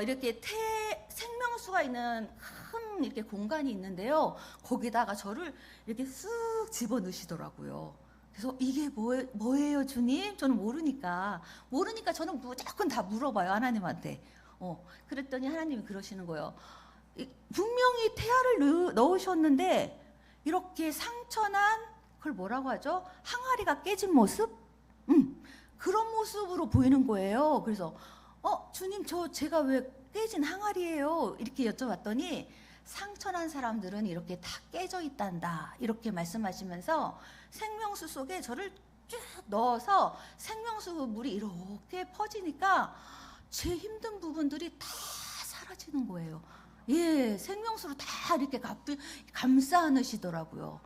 이렇게 생명수가 있는 큰 이렇게 공간이 있는데요. 거기다가 저를 이렇게 쓱 집어 넣으시더라고요. 그래서 이게 뭐예요, 주님? 저는 모르니까 저는 무조건 다 물어봐요, 하나님한테. 그랬더니 하나님이 그러시는 거예요. 분명히 태아를 넣으셨는데 이렇게 상처난 그걸 뭐라고 하죠? 항아리가 깨진 모습? 그런 모습으로 보이는 거예요. 그래서 주님, 제가 왜 깨진 항아리예요? 이렇게 여쭤봤더니 상처난 사람들은 이렇게 다 깨져 있단다, 이렇게 말씀하시면서 생명수 속에 저를 쭉 넣어서 생명수 물이 이렇게 퍼지니까 제 힘든 부분들이 다 사라지는 거예요. 예, 생명수로 다 이렇게 감싸 안으시더라고요.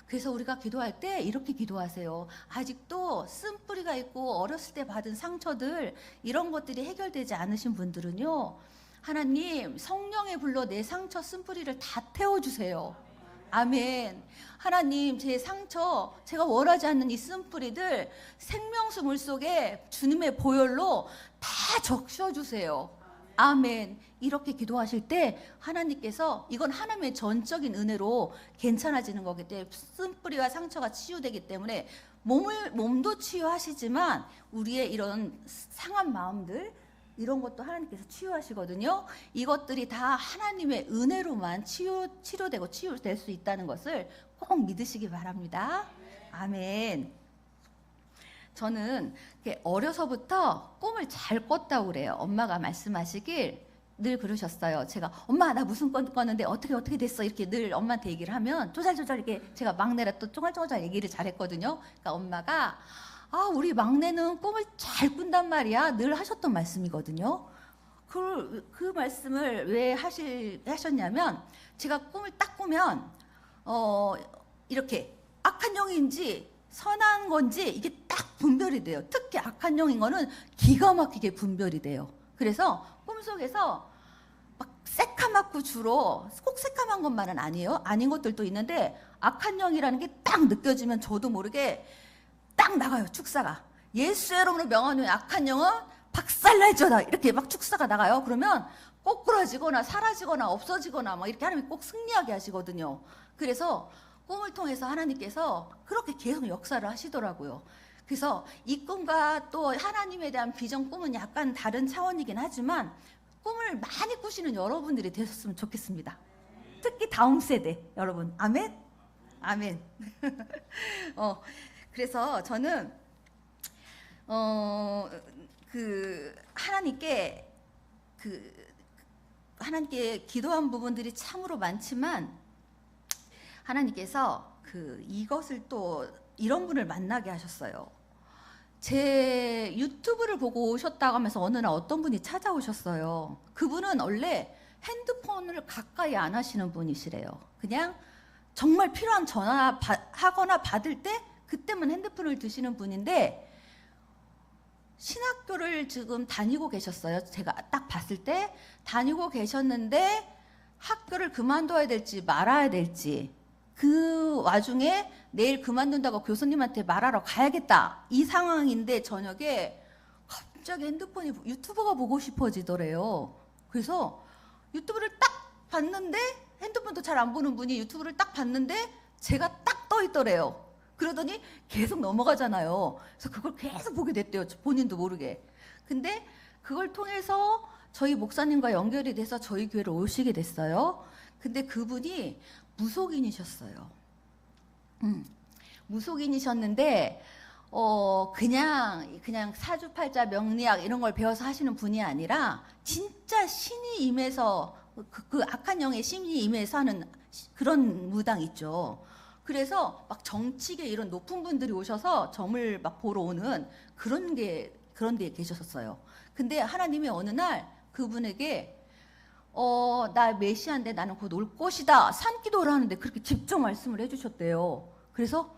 그래서 우리가 기도할 때 이렇게 기도하세요. 아직도 쓴뿌리가 있고 어렸을 때 받은 상처들, 이런 것들이 해결되지 않으신 분들은요, 하나님 성령의 불로 내 상처 쓴뿌리를 다 태워주세요. 아멘. 하나님, 제 상처, 제가 원하지 않는 이 쓴뿌리들 생명수 물속에 주님의 보혈로 다 적셔주세요. 아멘. 이렇게 기도하실 때 하나님께서, 이건 하나님의 전적인 은혜로 괜찮아지는 거기 때문에, 쓴뿌리와 상처가 치유되기 때문에 몸도 치유하시지만 우리의 이런 상한 마음들, 이런 것도 하나님께서 치유하시거든요. 이것들이 다 하나님의 은혜로만 치료되고 치유될 수 있다는 것을 꼭 믿으시기 바랍니다. 아멘. 저는 어려서부터 꿈을 잘 꿨다고 그래요. 엄마가 말씀하시길 늘 그러셨어요. 제가 엄마 나 무슨 꿈 꿨는데 어떻게 됐어, 이렇게 늘 엄마한테 얘기를 하면 조잘조잘 이렇게, 제가 막내라 또 쪼갈쪼갈 얘기를 잘했거든요. 그러니까 엄마가 우리 막내는 꿈을 잘 꾼단 말이야, 늘 하셨던 말씀이거든요. 그 말씀을 왜 하셨냐면, 제가 꿈을 딱 꾸면 이렇게 악한 영인지 선한 건지 이게 딱 분별이 돼요. 특히 악한 영인 거는 기가 막히게 분별이 돼요. 그래서 꿈속에서 막 새카맣고, 주로 꼭 새카만 것만은 아니에요. 아닌 것들도 있는데 악한 영이라는 게 딱 느껴지면 저도 모르게 딱 나가요, 축사가. 예수 여러분의 명하노니 악한 영은 박살날지어다, 이렇게 막 축사가 나가요. 그러면 꼬꾸라지거나 사라지거나 없어지거나 막 이렇게 하나님이 꼭 승리하게 하시거든요. 그래서 꿈을 통해서 하나님께서 그렇게 계속 역사를 하시더라고요. 그래서 이 꿈과 또 하나님에 대한 비전, 꿈은 약간 다른 차원이긴 하지만 꿈을 많이 꾸시는 여러분들이 되셨으면 좋겠습니다. 특히 다음 세대 여러분. 아멘? 아멘. 그래서 저는 하나님께 기도한 부분들이 참으로 많지만, 하나님께서 이것을 또 이런 분을 만나게 하셨어요. 제 유튜브를 보고 오셨다고 하면서 어느 날 어떤 분이 찾아오셨어요. 그분은 원래 핸드폰을 가까이 안 하시는 분이시래요. 그냥 정말 필요한 전화 하거나 받을 때 그때만 핸드폰을 드시는 분인데, 신학교를 지금 다니고 계셨어요. 제가 딱 봤을 때 다니고 계셨는데 학교를 그만둬야 될지 말아야 될지, 그 와중에 내일 그만둔다고 교수님한테 말하러 가야겠다, 이 상황인데 저녁에 갑자기 유튜브가 보고 싶어지더래요. 그래서 유튜브를 딱 봤는데, 핸드폰도 잘 안 보는 분이 유튜브를 딱 봤는데 제가 딱 떠 있더래요. 그러더니 계속 넘어가잖아요. 그래서 그걸 계속 보게 됐대요, 본인도 모르게. 근데 그걸 통해서 저희 목사님과 연결이 돼서 저희 교회를 오시게 됐어요. 근데 그분이 무속인이셨어요. 무속인이셨는데 그냥 사주팔자, 명리학 이런 걸 배워서 하시는 분이 아니라 진짜 신이 임해서, 그 악한 영의 신이 임해서 하는 그런 무당 있죠. 그래서 막 정치계 이런 높은 분들이 오셔서 점을 막 보러 오는 그런 데에 계셨었어요. 근데 하나님이 어느 날 그분에게 나 메시아인데 나는 곧 올 것이다, 산기도를 하는데 그렇게 직접 말씀을 해주셨대요. 그래서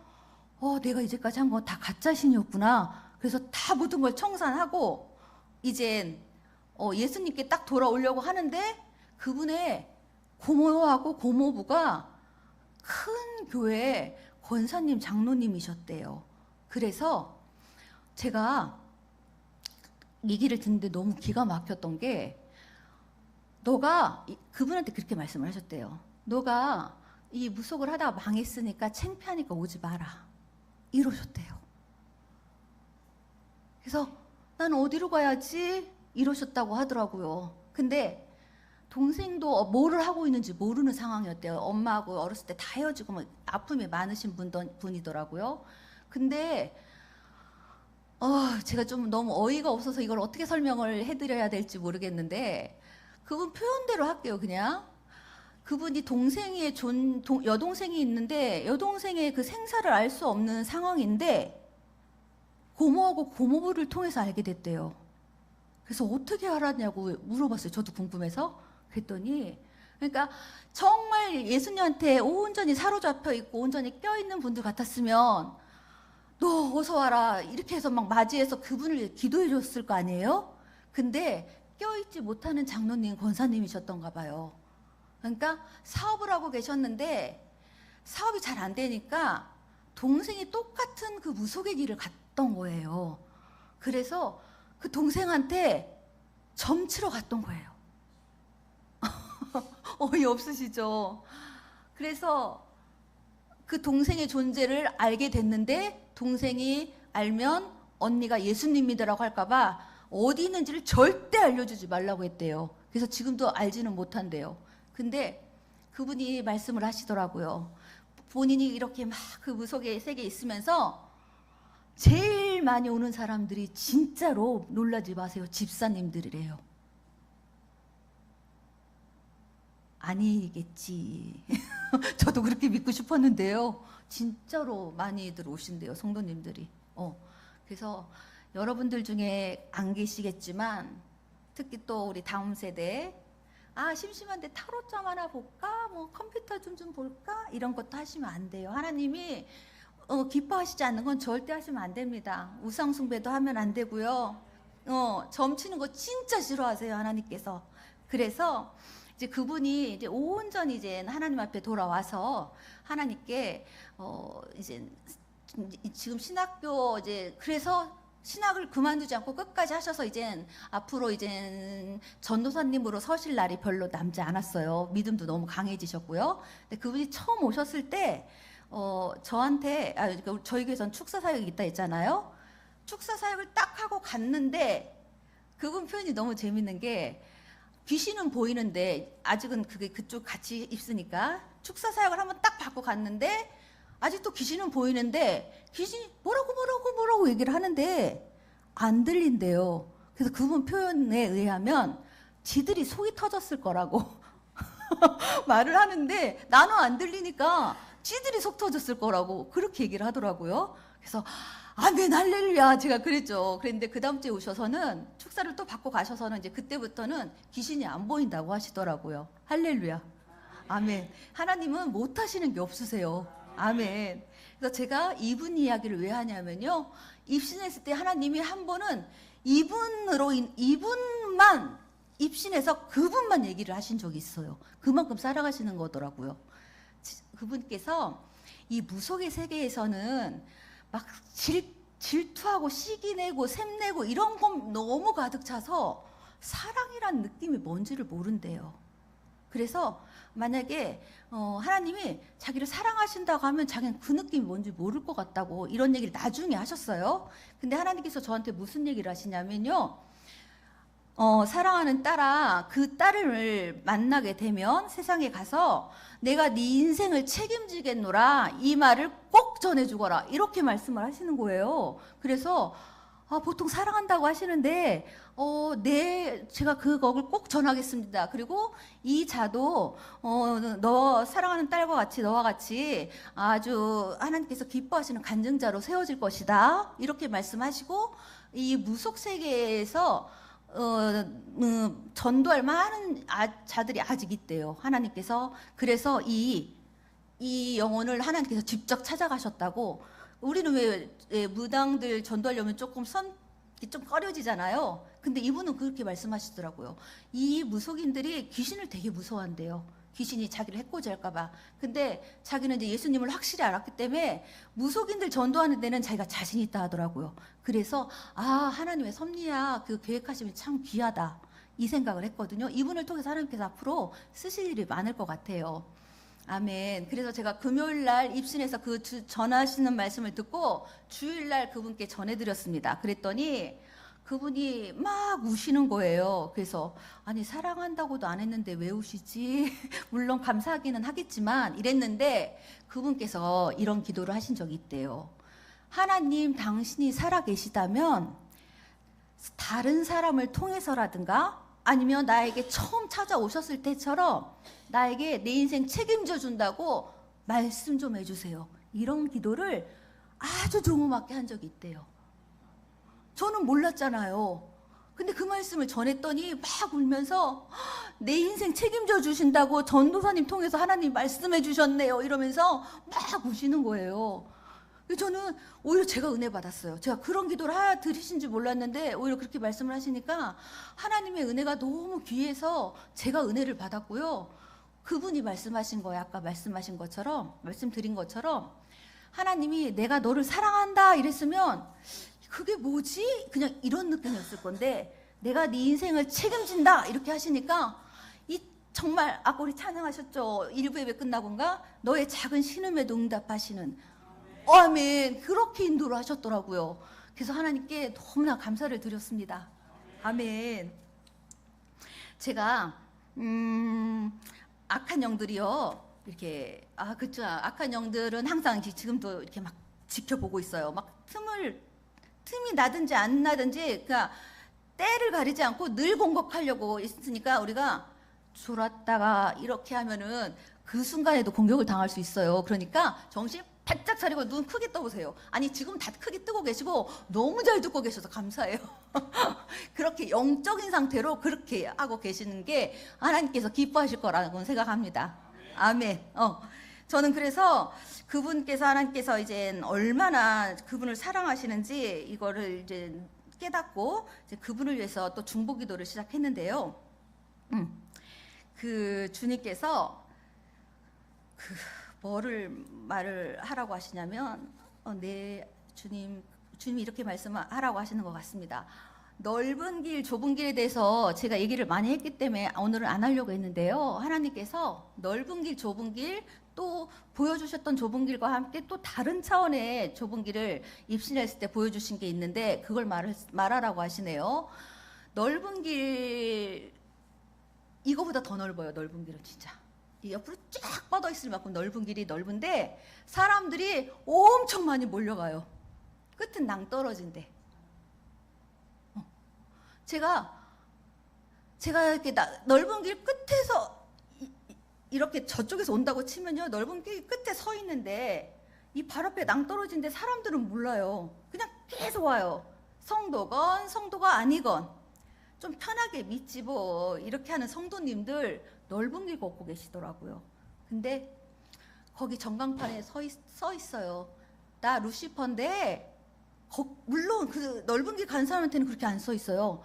내가 이제까지 한 건 다 가짜신이었구나. 그래서 다 모든 걸 청산하고 이젠 예수님께 딱 돌아오려고 하는데, 그분의 고모하고 고모부가 큰 교회 권사님, 장로님이셨대요. 그래서 제가 얘기를 듣는데 너무 기가 막혔던 게, 너가 그분한테 그렇게 말씀을 하셨대요. 너가 이 무속을 하다가 망했으니까 창피하니까 오지 마라. 이러셨대요. 그래서 난 어디로 가야지? 이러셨다고 하더라고요. 근데 동생도 뭐를 하고 있는지 모르는 상황이었대요. 엄마하고 어렸을 때 다 헤어지고 막 아픔이 많으신 분이더라고요. 근데 제가 좀 너무 어이가 없어서 이걸 어떻게 설명을 해드려야 될지 모르겠는데 그분 표현대로 할게요. 그냥 그분이 여동생이 있는데 여동생의 그 생사를 알 수 없는 상황인데 고모하고 고모부를 통해서 알게 됐대요. 그래서 어떻게 알았냐고 물어봤어요. 저도 궁금해서. 그랬더니 그러니까 정말 예수님한테 온전히 사로잡혀 있고 온전히 껴있는 분들 같았으면 너 어서 와라 이렇게 해서 막 맞이해서 그분을 기도해 줬을 거 아니에요? 근데 껴있지 못하는 장로님 권사님이셨던가 봐요. 그러니까 사업을 하고 계셨는데 사업이 잘 안 되니까 동생이 똑같은 그 무속의 길을 갔던 거예요. 그래서 그 동생한테 점치러 갔던 거예요. 어이없으시죠? 그래서 그 동생의 존재를 알게 됐는데 동생이 알면 언니가 예수님이라고 할까봐 어디 있는지를 절대 알려주지 말라고 했대요. 그래서 지금도 알지는 못한대요. 근데 그분이 말씀을 하시더라고요. 본인이 이렇게 막 그 무속의 세계에 있으면서 제일 많이 오는 사람들이 진짜로 놀라지 마세요. 집사님들이래요. 아니겠지. 저도 그렇게 믿고 싶었는데요. 진짜로 많이들 오신대요. 성도님들이. 그래서 여러분들 중에 안 계시겠지만 특히 또 우리 다음 세대 심심한데 타로점 하나 볼까? 뭐 컴퓨터 좀 볼까? 이런 것도 하시면 안 돼요. 하나님이 기뻐하시지 않는 건 절대 하시면 안 됩니다. 우상숭배도 하면 안 되고요. 점치는 거 진짜 싫어하세요. 하나님께서. 그래서 이제 그분이 이제 온전히 이제 하나님 앞에 돌아와서 하나님께 이제 지금 신학교 이제 그래서 신학을 그만두지 않고 끝까지 하셔서 이젠 앞으로 이젠 전도사님으로 서실 날이 별로 남지 않았어요. 믿음도 너무 강해지셨고요. 근데 그분이 처음 오셨을 때 저한테 저희 교회선 축사 사역이 있다 했잖아요. 축사 사역을 딱 하고 갔는데 그분 표현이 너무 재밌는 게 귀신은 보이는데 아직은 그게 그쪽 같이 있으니까 축사 사역을 한번 딱 받고 갔는데 아직도 귀신은 보이는데 귀신이 뭐라고 얘기를 하는데 안 들린대요. 그래서 그분 표현에 의하면 지들이 속이 터졌을 거라고 말을 하는데 나는 안 들리니까 지들이 속 터졌을 거라고 그렇게 얘기를 하더라고요. 그래서 아멘 할렐루야 제가 그랬죠. 그런데 그 다음 주에 오셔서는 축사를 또 받고 가셔서는 이제 그때부터는 귀신이 안 보인다고 하시더라고요. 할렐루야. 아멘. 하나님은 못 하시는 게 없으세요. 아멘. 그래서 제가 이분 이야기를 왜 하냐면요. 입신했을 때 하나님이 한 번은 이분만 입신해서 그분만 얘기를 하신 적이 있어요. 그만큼 살아가시는 거더라고요. 그분께서 이 무속의 세계에서는 막 질투하고 시기 내고 샘내고 이런 건 너무 가득 차서 사랑이란 느낌이 뭔지를 모른대요. 그래서 만약에 하나님이 자기를 사랑하신다고 하면 자기는 그 느낌이 뭔지 모를 것 같다고 이런 얘기를 나중에 하셨어요. 근데 하나님께서 저한테 무슨 얘기를 하시냐면요. 사랑하는 딸아, 그 딸을 만나게 되면 세상에 가서 내가 네 인생을 책임지겠노라 이 말을 꼭 전해주거라 이렇게 말씀을 하시는 거예요. 그래서 보통 사랑한다고 하시는데 제가 그걸 꼭 전하겠습니다. 그리고 이 자도 너 사랑하는 딸과 같이 너와 같이 아주 하나님께서 기뻐하시는 간증자로 세워질 것이다 이렇게 말씀하시고 이 무속 세계에서 전도할 많은 자들이 아직 있대요. 하나님께서. 그래서 이 영혼을 하나님께서 직접 찾아가셨다고. 우리는 왜 무당들 전도하려면 조금 좀 꺼려지잖아요. 근데 이분은 그렇게 말씀하시더라고요. 이 무속인들이 귀신을 되게 무서워한대요. 귀신이 자기를 해코지할까봐. 근데 자기는 이제 예수님을 확실히 알았기 때문에 무속인들 전도하는 데는 자기가 자신 있다 하더라고요. 그래서 하나님의 섭리야 그 계획하시면 참 귀하다. 이 생각을 했거든요. 이분을 통해서 하나님께서 앞으로 쓰실 일이 많을 것 같아요. 아멘. 그래서 제가 금요일 날 입신해서 그 전하시는 말씀을 듣고 주일 날 그분께 전해드렸습니다. 그랬더니 그분이 막 우시는 거예요. 그래서 아니 사랑한다고도 안 했는데 왜 우시지? 물론 감사하기는 하겠지만 이랬는데 그분께서 이런 기도를 하신 적이 있대요. 하나님, 당신이 살아 계시다면 다른 사람을 통해서라든가 아니면 나에게 처음 찾아오셨을 때처럼 나에게 내 인생 책임져 준다고 말씀 좀 해주세요. 이런 기도를 아주 조그맣게 한 적이 있대요. 저는 몰랐잖아요. 근데 그 말씀을 전했더니 막 울면서 내 인생 책임져 주신다고 전도사님 통해서 하나님 말씀해 주셨네요. 이러면서 막 우시는 거예요. 저는 오히려 제가 은혜 받았어요. 제가 그런 기도를 드리신지 몰랐는데 오히려 그렇게 말씀을 하시니까 하나님의 은혜가 너무 귀해서 제가 은혜를 받았고요. 그분이 말씀하신 거예요. 아까 말씀드린 것처럼 하나님이 내가 너를 사랑한다 이랬으면 그게 뭐지? 그냥 이런 느낌이었을 건데 내가 네 인생을 책임진다 이렇게 하시니까 이 정말 아까 우리 찬양하셨죠? 1부 예배 끝나고인가? 너의 작은 신음에도 응답하시는 아멘. 그렇게 인도를 하셨더라고요. 그래서 하나님께 너무나 감사를 드렸습니다. 아멘. 제가 악한 영들이요 이렇게 그쵸. 악한 영들은 항상 지금도 이렇게 막 지켜보고 있어요. 막 틈이 나든지 안 나든지 그러니까 때를 가리지 않고 늘 공격하려고 있으니까 우리가 졸았다가 이렇게 하면은 그 순간에도 공격을 당할 수 있어요. 그러니까 정신 바짝 차리고 눈 크게 떠보세요. 아니 지금 다 크게 뜨고 계시고 너무 잘 듣고 계셔서 감사해요. 그렇게 영적인 상태로 그렇게 하고 계시는 게 하나님께서 기뻐하실 거라고 생각합니다. 아멘. 저는 그래서 그분께서 하나님께서 이제 얼마나 그분을 사랑하시는지 이거를 이제 깨닫고 이제 그분을 위해서 또 중보기도를 시작했는데요. 그 주님께서 뭐를 말을 하라고 하시냐면 네 주님이 이렇게 말씀하라고 하시는 것 같습니다. 넓은 길 좁은 길에 대해서 제가 얘기를 많이 했기 때문에 오늘은 안 하려고 했는데요. 하나님께서 넓은 길 좁은 길 또 보여주셨던 좁은 길과 함께 또 다른 차원의 좁은 길을 입신했을 때 보여주신 게 있는데 그걸 말하라고 하시네요. 넓은 길 이거보다 더 넓어요. 넓은 길은 진짜 옆으로 쫙 뻗어 있을 만큼 넓은 길이 넓은데 사람들이 엄청 많이 몰려가요. 끝은 낭떠러진데 제가 이렇게 넓은 길 끝에서 이렇게 저쪽에서 온다고 치면요 넓은 길 끝에 서 있는데 이 발 앞에 낭떠러진데 사람들은 몰라요. 그냥 계속 와요. 성도건 성도가 아니건 좀 편하게 믿지 뭐 이렇게 하는 성도님들 넓은 길 걷고 계시더라고요. 근데 거기 전광판에 서 있어요. 나 루시퍼인데 물론 그 넓은 길 가는 사람한테는 그렇게 안 써 있어요.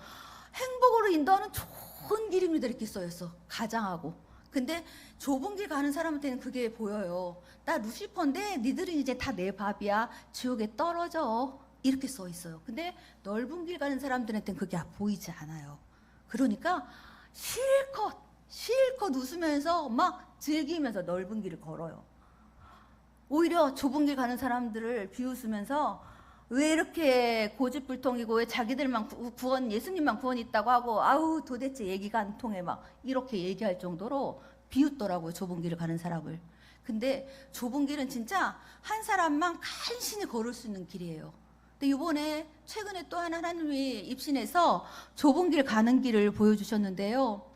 행복으로 인도하는 좋은 길입니다 이렇게 써 있어. 가장하고. 근데 좁은 길 가는 사람한테는 그게 보여요. 나 루시퍼인데 니들은 이제 다 내 밥이야. 지옥에 떨어져. 이렇게 써 있어요. 근데 넓은 길 가는 사람들한테는 그게 보이지 않아요. 그러니까 실컷 웃으면서 막 즐기면서 넓은 길을 걸어요. 오히려 좁은 길 가는 사람들을 비웃으면서 왜 이렇게 고집불통이고 왜 자기들만 예수님만 구원 있다고 하고 아우 도대체 얘기가 안 통해 막 이렇게 얘기할 정도로 비웃더라고요. 좁은 길을 가는 사람을. 근데 좁은 길은 진짜 한 사람만 간신히 걸을 수 있는 길이에요. 근데 이번에 최근에 또 하나님이 입신해서 좁은 길 가는 길을 보여주셨는데요.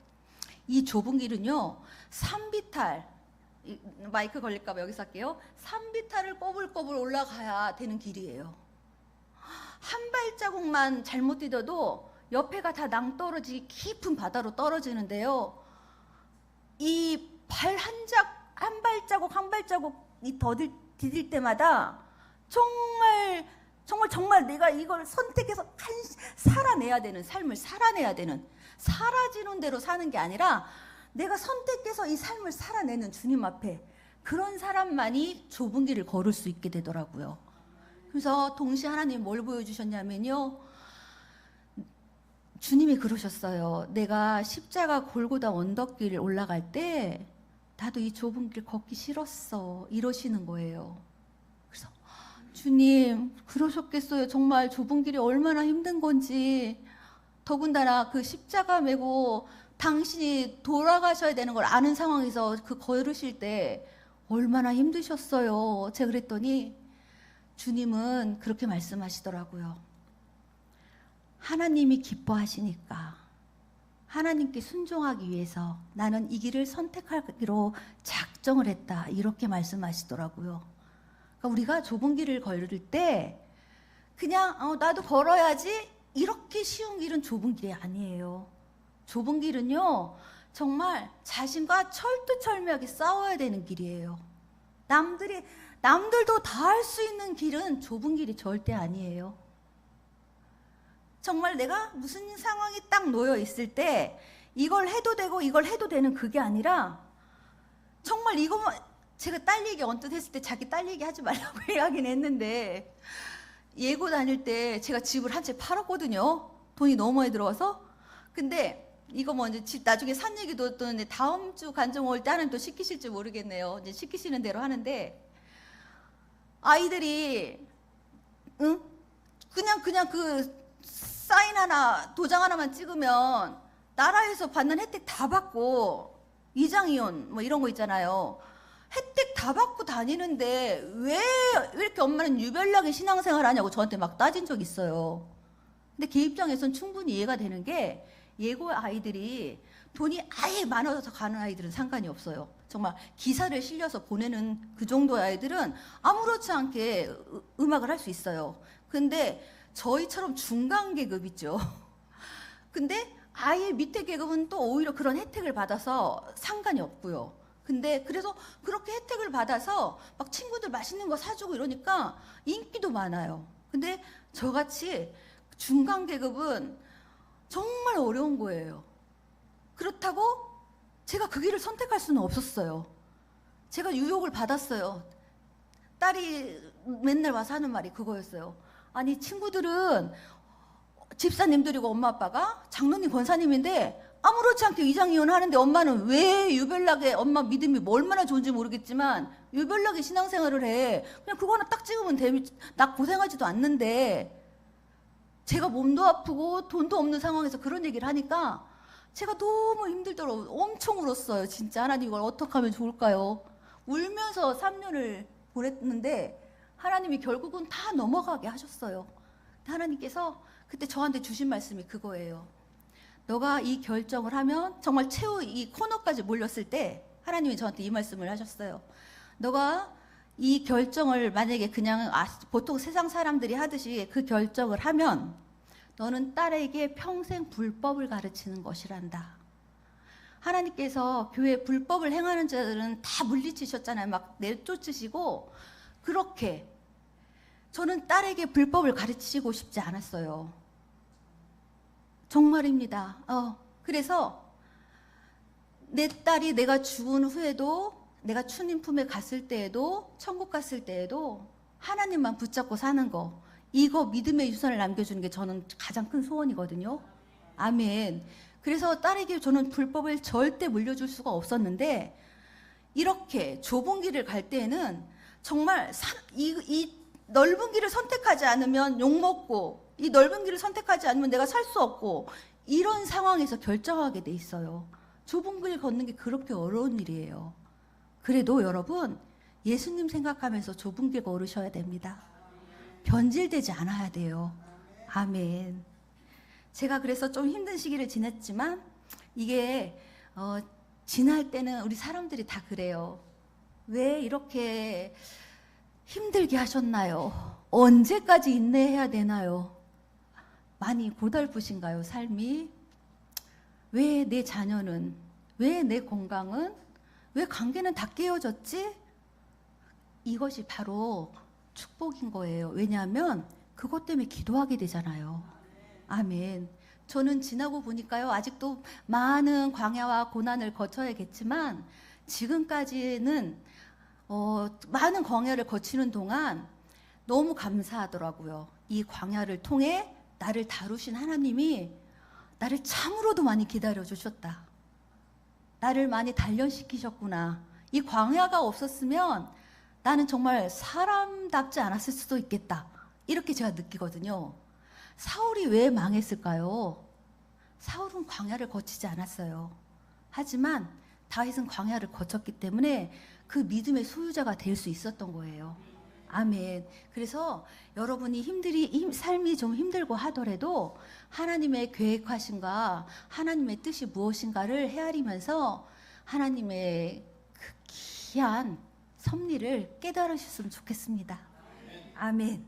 이 좁은 길은요. 산비탈 마이크 걸릴까 봐 여기서 할게요. 산비탈을 꼬불꼬불 올라가야 되는 길이에요. 한 발자국만 잘못 디뎌도 옆에가 다 낭떠러지기 깊은 바다로 떨어지는데요. 이 발 한 발자국 이 디딜 때마다 정말 내가 이걸 선택해서 살아내야 되는 삶을 살아내야 되는 사라지는 대로 사는 게 아니라 내가 선택해서 이 삶을 살아내는 주님 앞에 그런 사람만이 좁은 길을 걸을 수 있게 되더라고요. 그래서 동시에 하나님이 뭘 보여주셨냐면요. 주님이 그러셨어요. 내가 십자가 골고다 언덕길 올라갈 때 나도 이 좁은 길 걷기 싫었어. 이러시는 거예요. 그래서 주님 그러셨겠어요. 정말 좁은 길이 얼마나 힘든 건지. 더군다나 그 십자가 메고 당신이 돌아가셔야 되는 걸 아는 상황에서 그 걸으실 때 얼마나 힘드셨어요. 제가 그랬더니 주님은 그렇게 말씀하시더라고요. 하나님이 기뻐하시니까 하나님께 순종하기 위해서 나는 이 길을 선택하기로 작정을 했다. 이렇게 말씀하시더라고요. 그러니까 우리가 좁은 길을 걸을 때 그냥 나도 걸어야지 이렇게 쉬운 길은 좁은 길이 아니에요. 좁은 길은요 정말 자신과 철두철미하게 싸워야 되는 길이에요. 남들도 다 할 수 있는 길은 좁은 길이 절대 아니에요. 정말 내가 무슨 상황이 딱 놓여 있을 때 이걸 해도 되고 이걸 해도 되는 그게 아니라 정말 이거만 제가 딸 얘기 언뜻 했을 때 자기 딸 얘기 하지 말라고 이야기는 했는데 예고 다닐 때 제가 집을 한 채 팔았거든요. 돈이 너무 많이 들어와서. 근데 이거 뭐 이제 집 나중에 산 얘기도 또 이제 다음 주 간증 올 때 하나님 또 시키실지 모르겠네요. 이제 시키시는 대로 하는데 아이들이 그냥 그 사인 하나 도장 하나만 찍으면 나라에서 받는 혜택 다 받고 이장이혼 뭐 이런 거 있잖아요. 혜택 다 받고 다니는데 왜 이렇게 엄마는 유별나게 신앙생활 하냐고 저한테 막 따진 적 있어요. 근데 걔 입장에선 충분히 이해가 되는 게 예고 아이들이 돈이 아예 많아서 가는 아이들은 상관이 없어요. 정말 기사를 실려서 보내는 그 정도의 아이들은 아무렇지 않게 음악을 할 수 있어요. 근데 저희처럼 중간 계급 있죠. 근데 아예 밑에 계급은 또 오히려 그런 혜택을 받아서 상관이 없고요. 근데 그래서 그렇게 혜택을 받아서 막 친구들 맛있는 거 사주고 이러니까 인기도 많아요. 근데 저같이 중간 계급은 정말 어려운 거예요. 그렇다고 제가 그 길을 선택할 수는 없었어요. 제가 유혹을 받았어요. 딸이 맨날 와서 하는 말이 그거였어요. 아니 친구들은 집사님들이고 엄마 아빠가 장로님 권사님인데 아무렇지 않게 이장이혼 하는데 엄마는 왜 유별나게 엄마 믿음이 뭐 얼마나 좋은지 모르겠지만 유별나게 신앙생활을 해. 그냥 그거 하나 딱 찍으면 돼. 나 고생하지도 않는데 제가 몸도 아프고 돈도 없는 상황에서 그런 얘기를 하니까 제가 너무 힘들더라고요. 엄청 울었어요. 진짜 하나님 이걸 어떻게 하면 좋을까요? 울면서 3년을 보냈는데 하나님이 결국은 다 넘어가게 하셨어요. 하나님께서 그때 저한테 주신 말씀이 그거예요. 너가 이 결정을 하면 정말 최후 이 코너까지 몰렸을 때 하나님이 저한테 이 말씀을 하셨어요. 너가 이 결정을 만약에 그냥 보통 세상 사람들이 하듯이 그 결정을 하면 너는 딸에게 평생 불법을 가르치는 것이란다. 하나님께서 교회 불법을 행하는 자들은 다 물리치셨잖아요. 막 내쫓으시고 그렇게 저는 딸에게 불법을 가르치고 싶지 않았어요. 정말입니다. 그래서 내 딸이 내가 죽은 후에도 내가 주님 품에 갔을 때에도 천국 갔을 때에도 하나님만 붙잡고 사는 거 이거 믿음의 유산을 남겨주는 게 저는 가장 큰 소원이거든요. 아멘. 그래서 딸에게 저는 불법을 절대 물려줄 수가 없었는데 이렇게 좁은 길을 갈 때에는 정말 이 넓은 길을 선택하지 않으면 욕먹고 이 넓은 길을 선택하지 않으면 내가 살 수 없고 이런 상황에서 결정하게 돼 있어요. 좁은 길 걷는 게 그렇게 어려운 일이에요. 그래도 여러분 예수님 생각하면서 좁은 길 걸으셔야 됩니다. 변질되지 않아야 돼요. 아멘. 제가 그래서 좀 힘든 시기를 지냈지만 이게 지날 때는 우리 사람들이 다 그래요. 왜 이렇게 힘들게 하셨나요? 언제까지 인내해야 되나요? 많이 고달프신가요, 삶이? 왜 내 자녀는? 왜 내 건강은? 왜 관계는 다 깨어졌지? 이것이 바로 축복인 거예요. 왜냐하면 그것 때문에 기도하게 되잖아요. 아멘. 저는 지나고 보니까요, 아직도 많은 광야와 고난을 거쳐야겠지만 지금까지는 많은 광야를 거치는 동안 너무 감사하더라고요. 이 광야를 통해 나를 다루신 하나님이 나를 참으로도 많이 기다려 주셨다. 나를 많이 단련시키셨구나. 이 광야가 없었으면 나는 정말 사람답지 않았을 수도 있겠다. 이렇게 제가 느끼거든요. 사울이 왜 망했을까요? 사울은 광야를 거치지 않았어요. 하지만 다윗은 광야를 거쳤기 때문에 그 믿음의 소유자가 될 수 있었던 거예요. 아멘. 그래서 여러분이 삶이 좀 힘들고 하더라도 하나님의 계획하심과 하나님의 뜻이 무엇인가를 헤아리면서 하나님의 그 귀한 섭리를 깨달으셨으면 좋겠습니다. 아멘.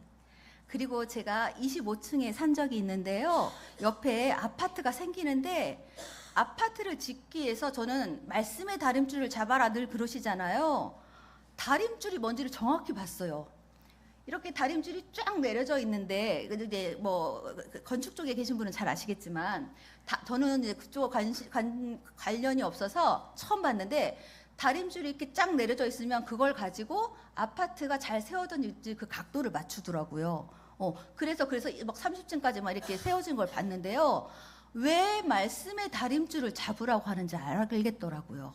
그리고 제가 25층에 산 적이 있는데요. 옆에 아파트가 생기는데 아파트를 짓기 위해서 저는 말씀의 다림줄을 잡아라 늘 그러시잖아요. 다림줄이 뭔지를 정확히 봤어요. 이렇게 다림줄이 쫙 내려져 있는데 이제 뭐 건축 쪽에 계신 분은 잘 아시겠지만 저는 이제 그쪽 관련이 없어서 처음 봤는데 다림줄이 이렇게 쫙 내려져 있으면 그걸 가지고 아파트가 잘 세워졌는지 그 각도를 맞추더라고요. 그래서 막 30층까지 막 이렇게 세워진 걸 봤는데요. 왜 말씀의 다림줄을 잡으라고 하는지 알겠더라고요.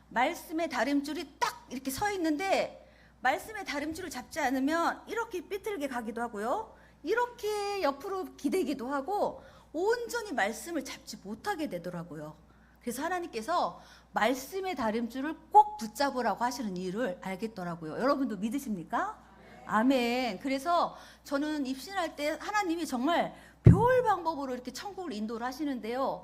말씀의 다림줄이 딱 이렇게 서 있는데 말씀의 다림줄을 잡지 않으면 이렇게 삐뚤게 가기도 하고요. 이렇게 옆으로 기대기도 하고 온전히 말씀을 잡지 못하게 되더라고요. 그래서 하나님께서 말씀의 다림줄을 꼭 붙잡으라고 하시는 이유를 알겠더라고요. 여러분도 믿으십니까? 아멘. 그래서 저는 입신할 때 하나님이 정말 별 방법으로 이렇게 천국을 인도를 하시는데요.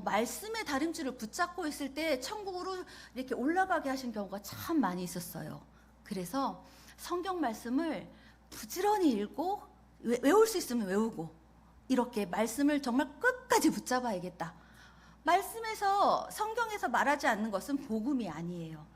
말씀의 다림줄을 붙잡고 있을 때 천국으로 이렇게 올라가게 하신 경우가 참 많이 있었어요. 그래서 성경 말씀을 부지런히 읽고 외울 수 있으면 외우고 이렇게 말씀을 정말 끝까지 붙잡아야겠다. 말씀에서 성경에서 말하지 않는 것은 복음이 아니에요.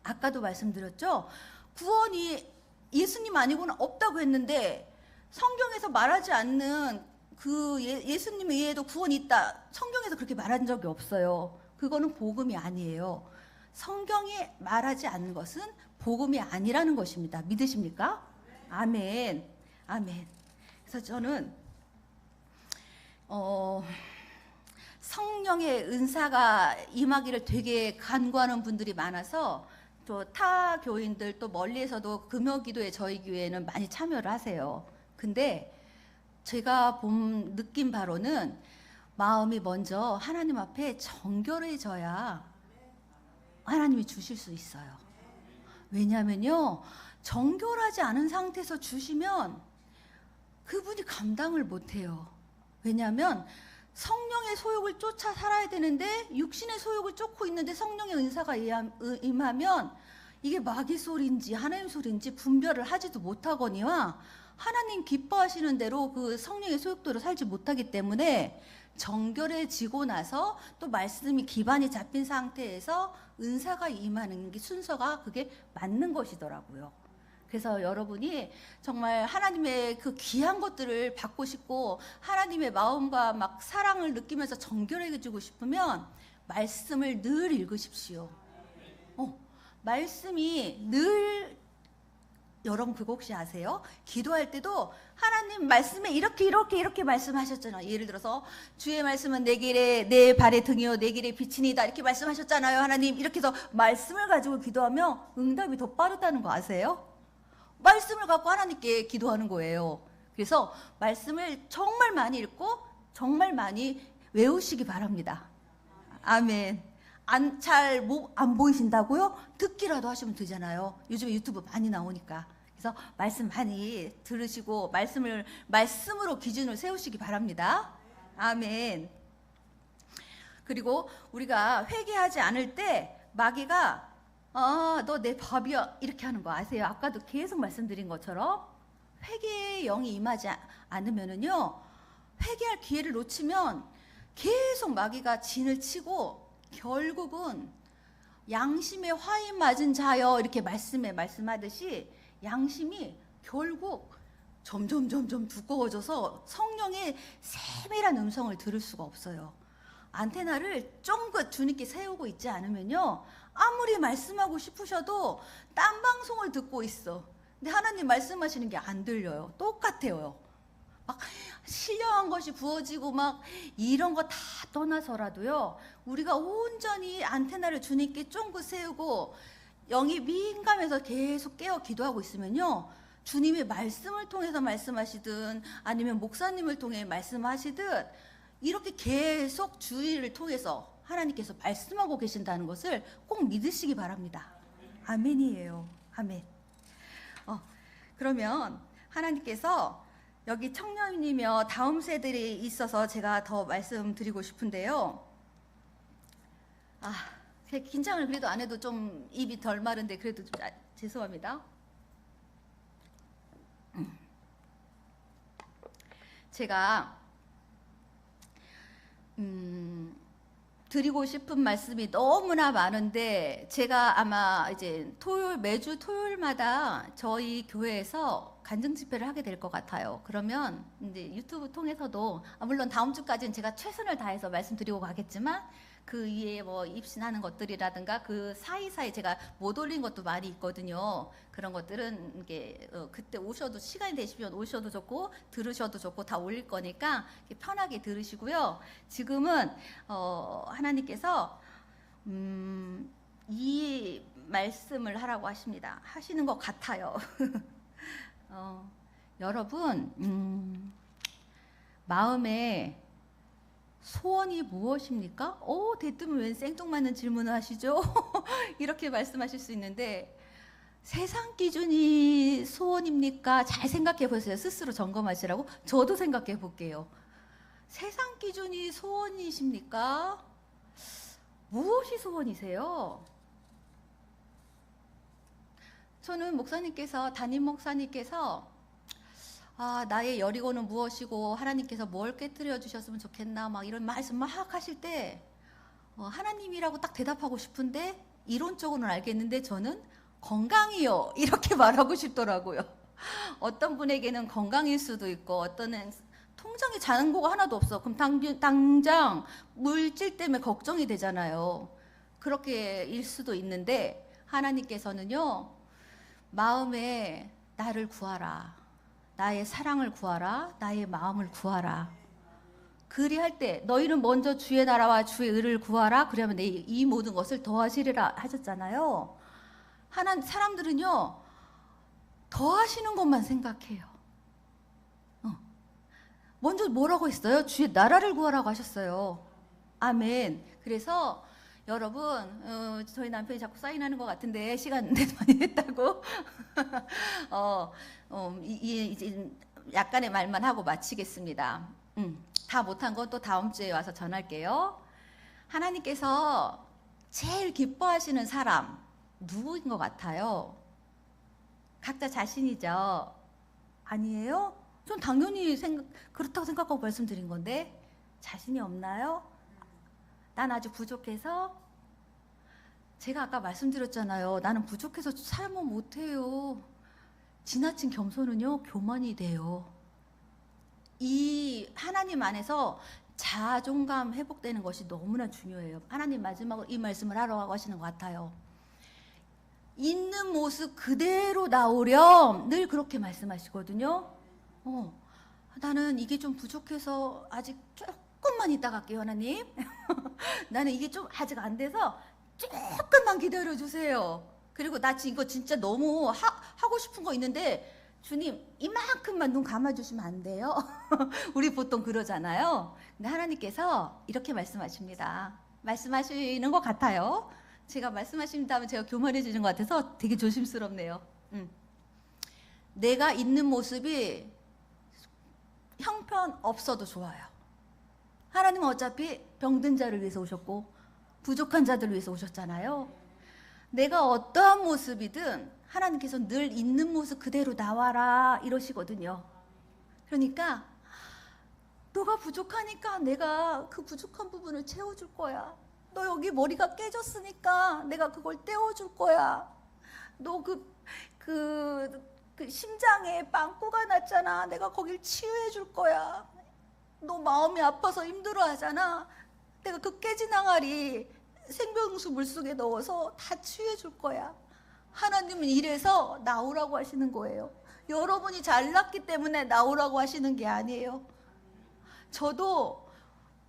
아까도 말씀드렸죠. 구원이 예수님 아니고는 없다고 했는데 성경에서 말하지 않는 그 예수님 외에도 구원이 있다. 성경에서 그렇게 말한 적이 없어요. 그거는 복음이 아니에요. 성경이 말하지 않는 것은 복음이 아니라는 것입니다. 믿으십니까? 아멘. 아멘. 그래서 저는 성령의 은사가 임하기를 되게 간구하는 분들이 많아서 또 타 교인들 또 멀리에서도 금요기도에 저희 교회는 많이 참여를 하세요. 근데 제가 느낀 바로는 마음이 먼저 하나님 앞에 정결해져야 하나님이 주실 수 있어요. 왜냐하면요, 정결하지 않은 상태에서 주시면 그분이 감당을 못해요. 왜냐하면 성령의 소욕을 쫓아 살아야 되는데 육신의 소욕을 쫓고 있는데 성령의 은사가 임하면 이게 마귀 소리인지 하나님 소리인지 분별을 하지도 못하거니와 하나님 기뻐하시는 대로 그 성령의 소욕대로 살지 못하기 때문에 정결해지고 나서 또 말씀이 기반이 잡힌 상태에서 은사가 임하는 게 순서가 그게 맞는 것이더라고요. 그래서 여러분이 정말 하나님의 그 귀한 것들을 받고 싶고 하나님의 마음과 막 사랑을 느끼면서 정결해지고 싶으면 말씀을 늘 읽으십시오. 말씀이 늘 여러분 그거 혹시 아세요? 기도할 때도 하나님 말씀에 이렇게 말씀하셨잖아요. 예를 들어서 주의 말씀은 내 길에 내 발의 등이요 내 길의 빛이니다 이렇게 말씀하셨잖아요. 하나님 이렇게 해서 말씀을 가지고 기도하면 응답이 더 빠르다는 거 아세요? 말씀을 갖고 하나님께 기도하는 거예요. 그래서 말씀을 정말 많이 읽고 정말 많이 외우시기 바랍니다. 아멘. 안 보이신다고요? 듣기라도 하시면 되잖아요. 요즘에 유튜브 많이 나오니까. 그래서 말씀 많이 들으시고 말씀으로 기준을 세우시기 바랍니다. 아멘. 그리고 우리가 회개하지 않을 때 마귀가 너 내 법이야 이렇게 하는 거 아세요? 아까도 계속 말씀드린 것처럼 회개의 영이 임하지 않으면은요, 회개할 기회를 놓치면 계속 마귀가 진을 치고 결국은 양심에 화인 맞은 자여 이렇게 말씀하듯이 양심이 결국 점점 두꺼워져서 성령의 세밀한 음성을 들을 수가 없어요. 안테나를 쫑긋 주님께 세우고 있지 않으면요, 아무리 말씀하고 싶으셔도 딴 방송을 듣고 있어. 근데 하나님 말씀하시는 게 안 들려요. 똑같아요. 막 신령한 것이 부어지고 막 이런 거 다 떠나서라도요, 우리가 온전히 안테나를 주님께 쫑긋 세우고 영이 민감해서 계속 깨어 기도하고 있으면요, 주님의 말씀을 통해서 말씀하시든 아니면 목사님을 통해 말씀하시든 이렇게 계속 주의를 통해서 하나님께서 말씀하고 계신다는 것을 꼭 믿으시기 바랍니다. 아멘이에요. 아멘. 그러면 하나님께서 여기 청년이며 다음 세들이 있어서 제가 더 말씀드리고 싶은데요. 긴장을 그래도 안 해도 좀 입이 덜 마른데 그래도 좀 죄송합니다. 제가 드리고 싶은 말씀이 너무나 많은데, 제가 아마 이제 매주 토요일마다 저희 교회에서 간증 집회를 하게 될 것 같아요. 그러면 이제 유튜브 통해서도, 물론 다음 주까지는 제가 최선을 다해서 말씀드리고 가겠지만, 그 위에 뭐 입신하는 것들이라든가 그 사이사이 제가 못 올린 것도 많이 있거든요. 그런 것들은 이게 그때 오셔도, 시간이 되시면 오셔도 좋고 들으셔도 좋고 다 올릴 거니까 편하게 들으시고요. 지금은 하나님께서 이 말씀을 하라고 하시는 것 같아요. 여러분, 마음에 소원이 무엇입니까? 대뜸 웬 생뚱맞는 질문을 하시죠? 이렇게 말씀하실 수 있는데, 세상 기준이 소원입니까? 잘 생각해 보세요. 스스로 점검하시라고. 저도 생각해 볼게요. 세상 기준이 소원이십니까? 무엇이 소원이세요? 저는 담임 목사님께서 나의 여리고는 무엇이고 하나님께서 뭘 깨뜨려 주셨으면 좋겠나 막 이런 말씀 막 하실 때 하나님이라고 딱 대답하고 싶은데, 이론적으로는 알겠는데 저는 건강이요 이렇게 말하고 싶더라고요. 어떤 분에게는 건강일 수도 있고, 어떤은 통장에 잔고가 하나도 없어. 그럼 당장 물질 때문에 걱정이 되잖아요. 그렇게 일 수도 있는데, 하나님께서는요, 마음에 나를 구하라, 나의 사랑을 구하라, 나의 마음을 구하라. 그리할 때 너희는 먼저 주의 나라와 주의 의를 구하라, 그러면 이 모든 것을 더하시리라 하셨잖아요. 사람들은요, 더하시는 것만 생각해요. 먼저 뭐라고 했어요? 주의 나라를 구하라고 하셨어요. 아멘. 그래서 여러분, 저희 남편이 자꾸 사인하는 것 같은데 시간 많이 했다고. 이제 약간의 말만 하고 마치겠습니다. 다 못한 건 또 다음 주에 와서 전할게요. 하나님께서 제일 기뻐하시는 사람 누구인 것 같아요? 각자 자신이죠? 아니에요? 전 당연히 그렇다고 생각하고 말씀드린 건데, 자신이 없나요? 난 아주 부족해서? 제가 아까 말씀드렸잖아요. 나는 부족해서 삶을 못해요. 지나친 겸손은요, 교만이 돼요. 이 하나님 안에서 자존감 회복되는 것이 너무나 중요해요. 하나님 마지막으로 이 말씀을 하라고 하시는 것 같아요. 있는 모습 그대로 나오렴, 늘 그렇게 말씀하시거든요. 나는 이게 좀 부족해서 아직 조금만 이따 갈게요, 하나님. 나는 이게 좀 아직 안 돼서 조금만 기다려 주세요. 그리고 나 지금 이거 진짜 너무 하고 싶은 거 있는데 주님 이만큼만 눈 감아주시면 안 돼요? 우리 보통 그러잖아요. 근데 하나님께서 이렇게 말씀하십니다. 말씀하시는 것 같아요. 제가 말씀하신다면 제가 교만해지는 것 같아서 되게 조심스럽네요. 내가 있는 모습이 형편없어도 좋아요. 하나님은 어차피 병든 자를 위해서 오셨고 부족한 자들을 위해서 오셨잖아요. 내가 어떠한 모습이든 하나님께서 늘 있는 모습 그대로 나와라 이러시거든요. 그러니까 너가 부족하니까 내가 그 부족한 부분을 채워줄 거야. 너 여기 머리가 깨졌으니까 내가 그걸 떼어줄 거야. 너 그 심장에 빵꾸가 났잖아. 내가 거길 치유해 줄 거야. 너 마음이 아파서 힘들어하잖아. 내가 그 깨진 항아리 생명수 물속에 넣어서 다 치유해 줄 거야. 하나님은 이래서 나오라고 하시는 거예요. 여러분이 잘났기 때문에 나오라고 하시는 게 아니에요. 저도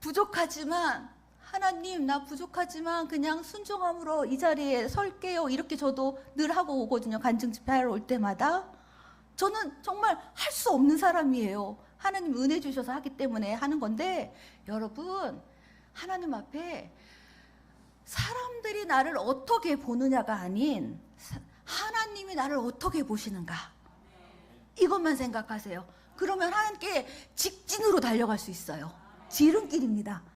부족하지만 하나님 나 부족하지만 그냥 순종함으로 이 자리에 설게요. 이렇게 저도 늘 하고 오거든요. 간증 집회하러 올 때마다. 저는 정말 할 수 없는 사람이에요. 하나님 은혜 주셔서 하기 때문에 하는 건데 여러분 하나님 앞에 사람들이 나를 어떻게 보느냐가 아닌 하나님이 나를 어떻게 보시는가 이것만 생각하세요. 그러면 하나님께 직진으로 달려갈 수 있어요. 지름길입니다.